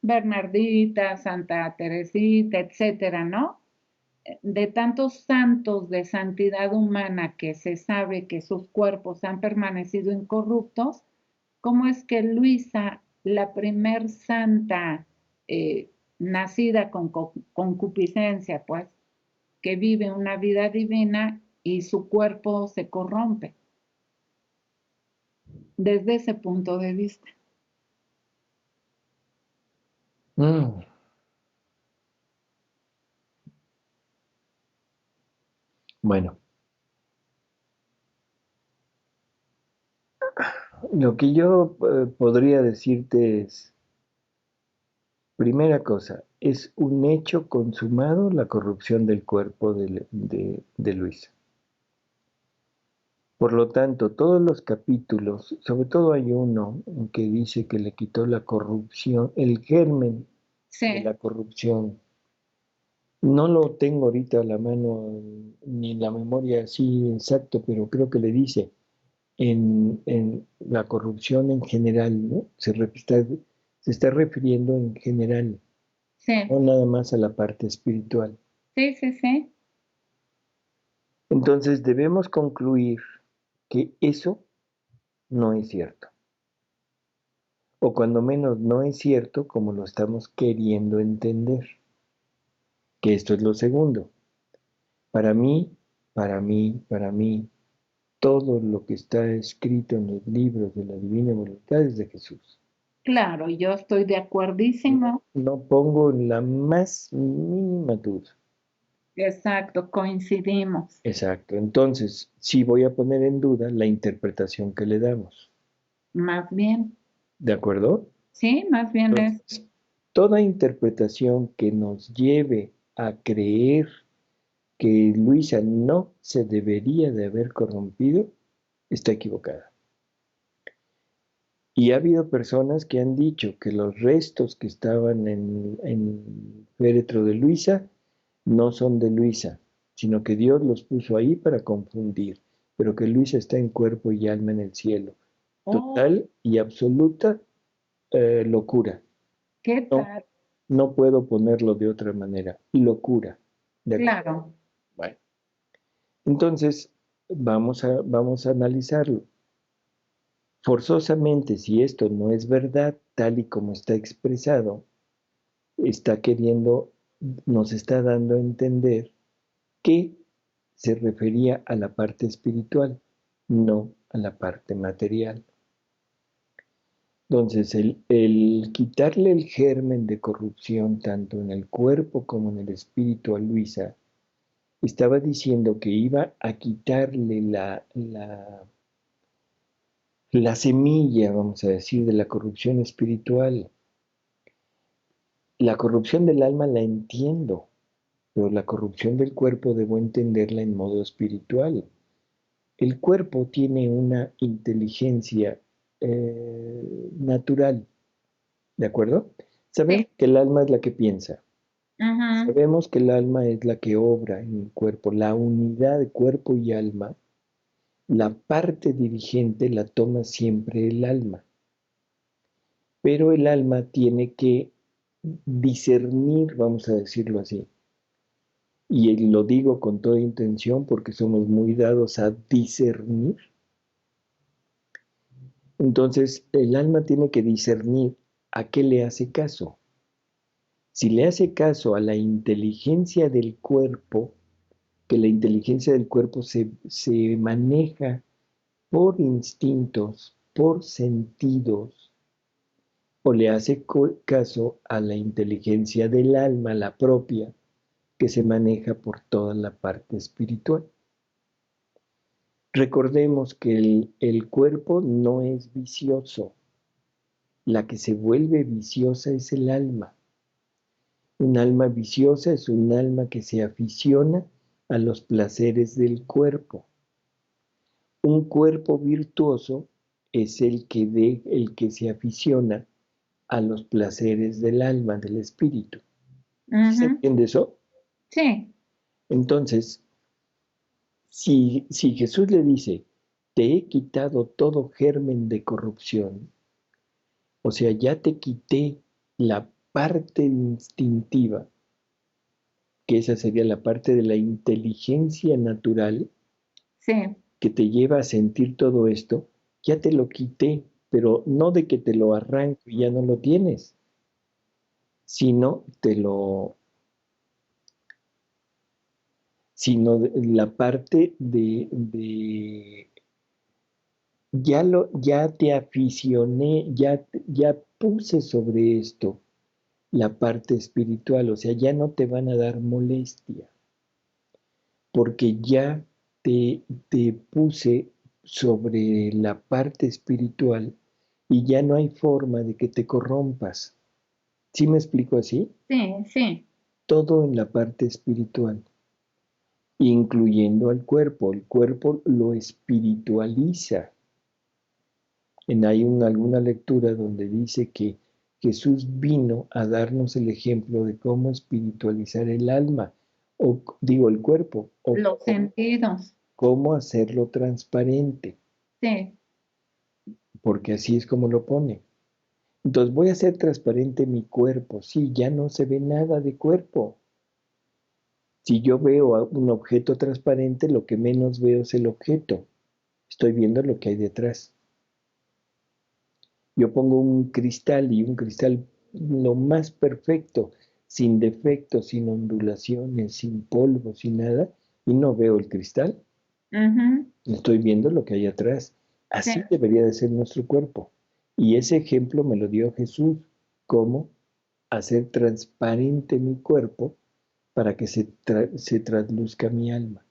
Bernardita, Santa Teresita, etcétera, ¿no? De tantos santos de santidad humana que se sabe que sus cuerpos han permanecido incorruptos, ¿cómo es que Luisa, la primer santa nacida con concupiscencia, pues, que vive una vida divina y su cuerpo se corrompe? Desde ese punto de vista. Mm, Bueno, lo que yo podría decirte es, primera cosa, es un hecho consumado la corrupción del cuerpo de Luisa. Por lo tanto, todos los capítulos, sobre todo hay uno en que dice que le quitó la corrupción, el germen de Sí, la corrupción. No lo tengo ahorita a la mano ni en la memoria así exacto, pero creo que le dice en la corrupción en general, ¿no? Se está refiriendo en general, sí, no nada más a la parte espiritual. sí, sí, sí. Entonces debemos concluir que eso no es cierto, o cuando menos no es cierto como lo estamos queriendo entender, que esto es lo segundo. Para mí, para mí, todo lo que está escrito en los libros de la Divina Voluntad es de Jesús. Claro, yo estoy de acuerdísimo. No pongo la más mínima duda. Exacto, coincidimos. Exacto. Entonces, sí voy a poner en duda la interpretación que le damos. Más bien, ¿De acuerdo? sí, más bien es, Entonces, toda interpretación que nos lleve a creer que Luisa no se debería de haber corrompido está equivocada. Y ha habido personas que han dicho que los restos que estaban en el féretro de Luisa no son de Luisa, sino que Dios los puso ahí para confundir, pero que Luisa está en cuerpo y alma en el cielo. oh, Total y absoluta locura. ¿qué No, tal? no puedo ponerlo de otra manera. Locura. ¿De acuerdo? Claro, Bueno, entonces vamos a analizarlo. Forzosamente, si esto no es verdad, tal y como está expresado, está queriendo, nos está dando a entender que se refería a la parte espiritual, no a la parte material. Entonces, el quitarle el germen de corrupción tanto en el cuerpo como en el espíritu a Luisa, estaba diciendo que iba a quitarle la semilla, vamos a decir, de la corrupción espiritual. La corrupción del alma la entiendo, pero la corrupción del cuerpo debo entenderla en modo espiritual. El cuerpo tiene una inteligencia natural, ¿de acuerdo? Sabemos sí, que el alma es la que piensa, ujú, sabemos que el alma es la que obra en el cuerpo, la unidad de cuerpo y alma, la parte dirigente la toma siempre el alma, pero el alma tiene que discernir, vamos a decirlo así, y lo digo con toda intención porque somos muy dados a discernir. Entonces, el alma tiene que discernir a qué le hace caso. Si le hace caso a la inteligencia del cuerpo, que la inteligencia del cuerpo se maneja por instintos, por sentidos, o le hace caso a la inteligencia del alma, la propia, que se maneja por toda la parte espiritual. Recordemos que el cuerpo no es vicioso, la que se vuelve viciosa es el alma. Un alma viciosa es un alma que se aficiona a los placeres del cuerpo. Un cuerpo virtuoso es el que se aficiona a los placeres del alma, del espíritu. ¿Sí se ujú, entiende eso? sí, Entonces, si Jesús le dice, te he quitado todo germen de corrupción, o sea, ya te quité la parte instintiva, que esa sería la parte de la inteligencia natural sí, que te lleva a sentir todo esto, ya te lo quité, pero no de que te lo arranco y ya no lo tienes, sino la parte ya te aficioné, ya puse sobre esto la parte espiritual, o sea, ya no te van a dar molestia, porque ya te puse sobre la parte espiritual y ya no hay forma de que te corrompas. ¿Sí me explico así? sí, sí, Todo en la parte espiritual, incluyendo al cuerpo. El cuerpo lo espiritualiza. Alguna lectura donde dice que Jesús vino a darnos el ejemplo de cómo espiritualizar el alma, o digo el cuerpo, o los sentidos, cómo hacerlo transparente, sí, porque así es como lo pone. Entonces voy a hacer transparente mi cuerpo. Sí, ya no se ve nada de cuerpo. Si yo veo un objeto transparente, lo que menos veo es el objeto. Estoy viendo lo que hay detrás. Yo pongo un cristal y un cristal lo más perfecto, sin defectos, sin ondulaciones, sin polvo, sin nada, y no veo el cristal. ujú, Estoy viendo lo que hay atrás. sí, Así debería de ser nuestro cuerpo. Y ese ejemplo me lo dio Jesús, cómo hacer transparente mi cuerpo para que se trasluzca mi alma.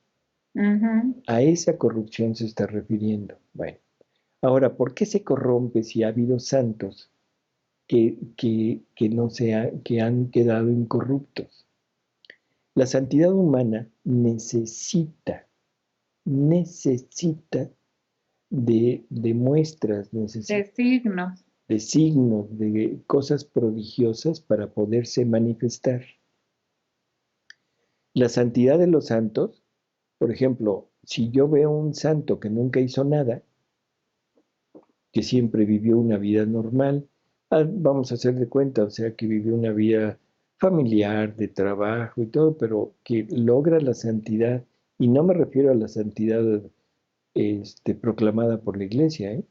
Ujú. A esa corrupción se está refiriendo. Bueno, ahora, ¿por qué se corrompe si ha habido santos que no que han quedado incorruptos? La santidad humana necesita de muestras, De necesita signos. de signos, de cosas prodigiosas para poderse manifestar. La santidad de los santos, por ejemplo, si yo veo un santo que nunca hizo nada, que siempre vivió una vida normal, vamos a hacer de cuenta, o sea, que vivió una vida familiar, de trabajo y todo, pero que logra la santidad, y no me refiero a la santidad proclamada por la iglesia, ¿eh?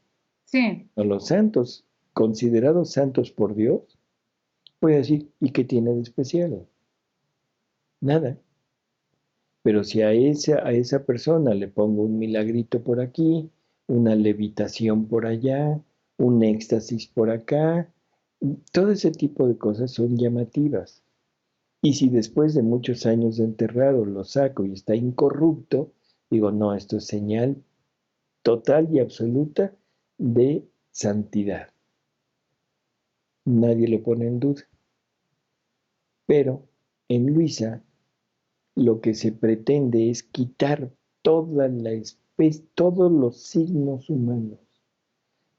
Sí, A los santos, considerados santos por Dios, voy a decir, ¿y qué tiene de especial? Nada. Pero si a esa persona le pongo un milagrito por aquí, una levitación por allá, un éxtasis por acá, todo ese tipo de cosas son llamativas. Y si después de muchos años de enterrado lo saco y está incorrupto, digo, no, esto es señal total y absoluta de santidad. Nadie lo pone en duda. Pero en Luisa lo que se pretende es quitar todos los signos humanos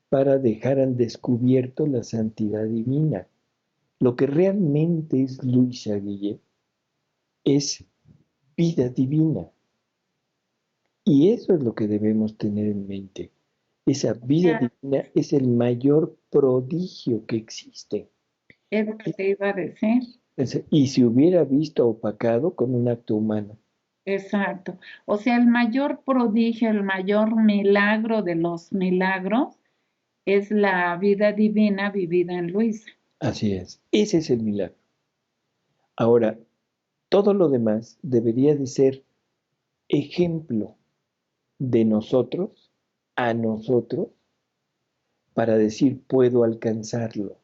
para dejar al descubierto la santidad divina. Lo que realmente es Luisa Guille es vida divina. Y eso es lo que debemos tener en mente. Esa vida claro, divina es el mayor prodigio que existe. es lo que te iba a decir. Y se hubiera visto opacado con un acto humano. Exacto. O sea, el mayor prodigio, el mayor milagro de los milagros es la vida divina vivida en Luisa. Así es. Ese es el milagro. Ahora, todo lo demás debería de ser ejemplo de nosotros a nosotros para decir puedo alcanzarlo,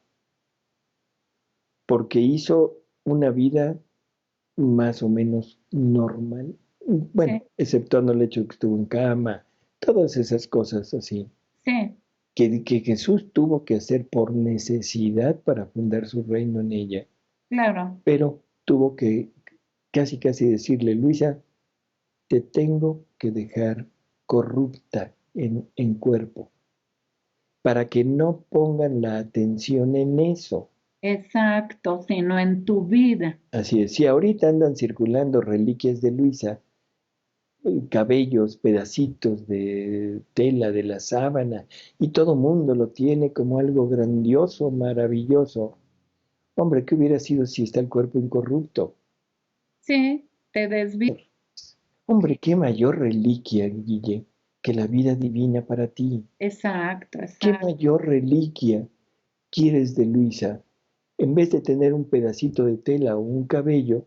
porque hizo una vida más o menos normal, bueno, Sí, exceptuando el hecho de que estuvo en cama, todas esas cosas así, sí, que Jesús tuvo que hacer por necesidad para fundar su reino en ella, claro. pero tuvo que casi decirle, Luisa, te tengo que dejar corrupta en cuerpo, para que no pongan la atención en eso. Exacto, sino en tu vida. Así es, si ahorita andan circulando reliquias de Luisa, cabellos, pedacitos de tela de la sábana, y todo mundo lo tiene como algo grandioso, maravilloso. Hombre, ¿qué hubiera sido si está el cuerpo incorrupto? Sí, te desvías. Hombre, qué mayor reliquia, Guille, que la vida divina para ti. Exacto, ¿Qué exacto. mayor reliquia quieres de Luisa? En vez de tener un pedacito de tela o un cabello,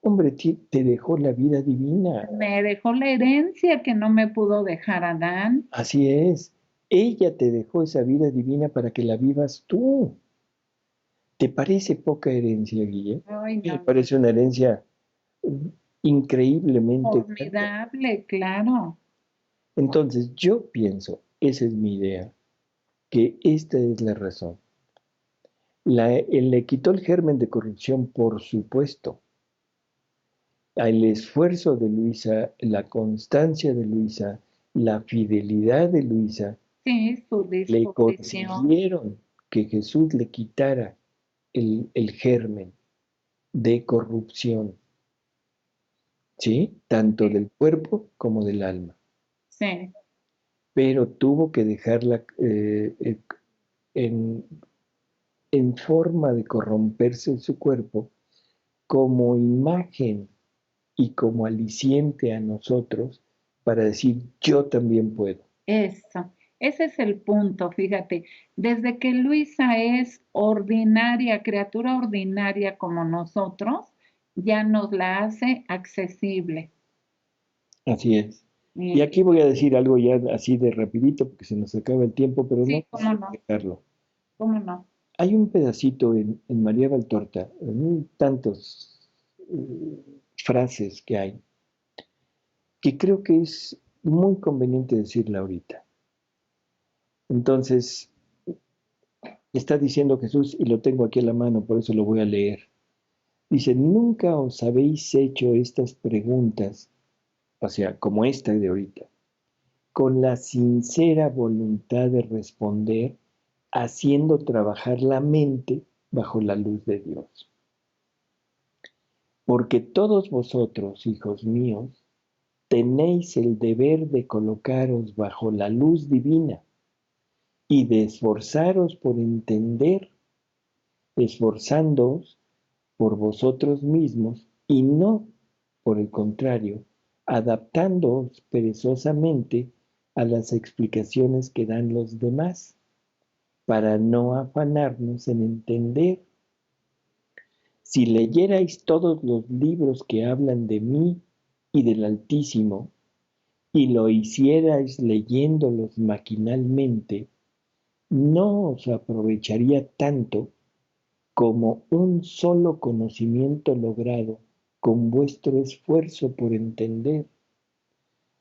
hombre, te dejó la vida divina. Me dejó la herencia que no me pudo dejar Adán. Así es. Ella te dejó esa vida divina para que la vivas tú. ¿Te parece poca herencia, Guille? Ay, Me no, parece una herencia mm, increíblemente grande. formidable, claro. Entonces, yo pienso, esa es mi idea, que esta es la razón. Le quitó el germen de corrupción, por supuesto. El esfuerzo de Luisa, la constancia de Luisa, la fidelidad de Luisa, Sí, su le disposición. consiguieron que Jesús le quitara el germen de corrupción, ¿sí? Tanto Sí, del cuerpo como del alma. sí, Pero tuvo que dejarla en, en forma de corromperse en su cuerpo como imagen y como aliciente a nosotros para decir, yo también puedo. eso. Ese es el punto, fíjate. Desde que Luisa es ordinaria, criatura ordinaria como nosotros, ya nos la hace accesible. Así es. Y Eh, aquí voy a decir algo ya así de rapidito porque se nos acaba el tiempo, pero no sí, cómo quiero no. dejarlo. ¿Cómo no? Hay un pedacito en María Valtorta, en tantos frases que hay, que creo que es muy conveniente decirla ahorita. Entonces, está diciendo Jesús, y lo tengo aquí a la mano, por eso lo voy a leer. Dice, nunca os habéis hecho estas preguntas, o sea, como esta de ahorita, con la sincera voluntad de responder, haciendo trabajar la mente bajo la luz de Dios. Porque todos vosotros, hijos míos, tenéis el deber de colocaros bajo la luz divina y de esforzaros por entender, esforzándoos por vosotros mismos y no, por el contrario, adaptándoos perezosamente a las explicaciones que dan los demás, para no afanarnos en entender. Si leyerais todos los libros que hablan de mí y del Altísimo, y lo hicierais leyéndolos maquinalmente, no os aprovecharía tanto como un solo conocimiento logrado con vuestro esfuerzo por entender,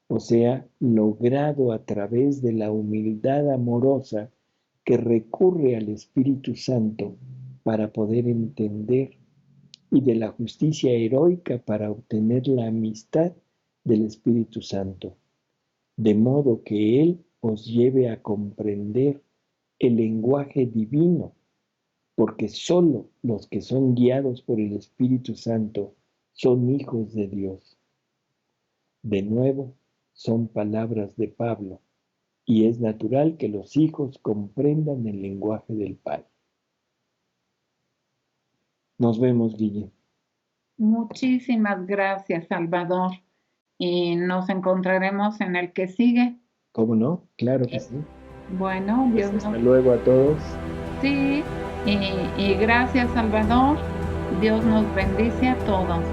o sea, logrado a través de la humildad amorosa que recurre al Espíritu Santo para poder entender, y de la justicia heroica para obtener la amistad del Espíritu Santo, de modo que Él os lleve a comprender el lenguaje divino, porque sólo los que son guiados por el Espíritu Santo son hijos de Dios. De nuevo, son palabras de Pablo, y es natural que los hijos comprendan el lenguaje del Padre. Nos vemos, Guille. Muchísimas gracias, Salvador. Y nos encontraremos en el que sigue. ¿Cómo no? Claro que sí. Bueno, Pues Dios hasta nos... luego a todos. Sí, y gracias, Salvador. Dios nos bendice a todos.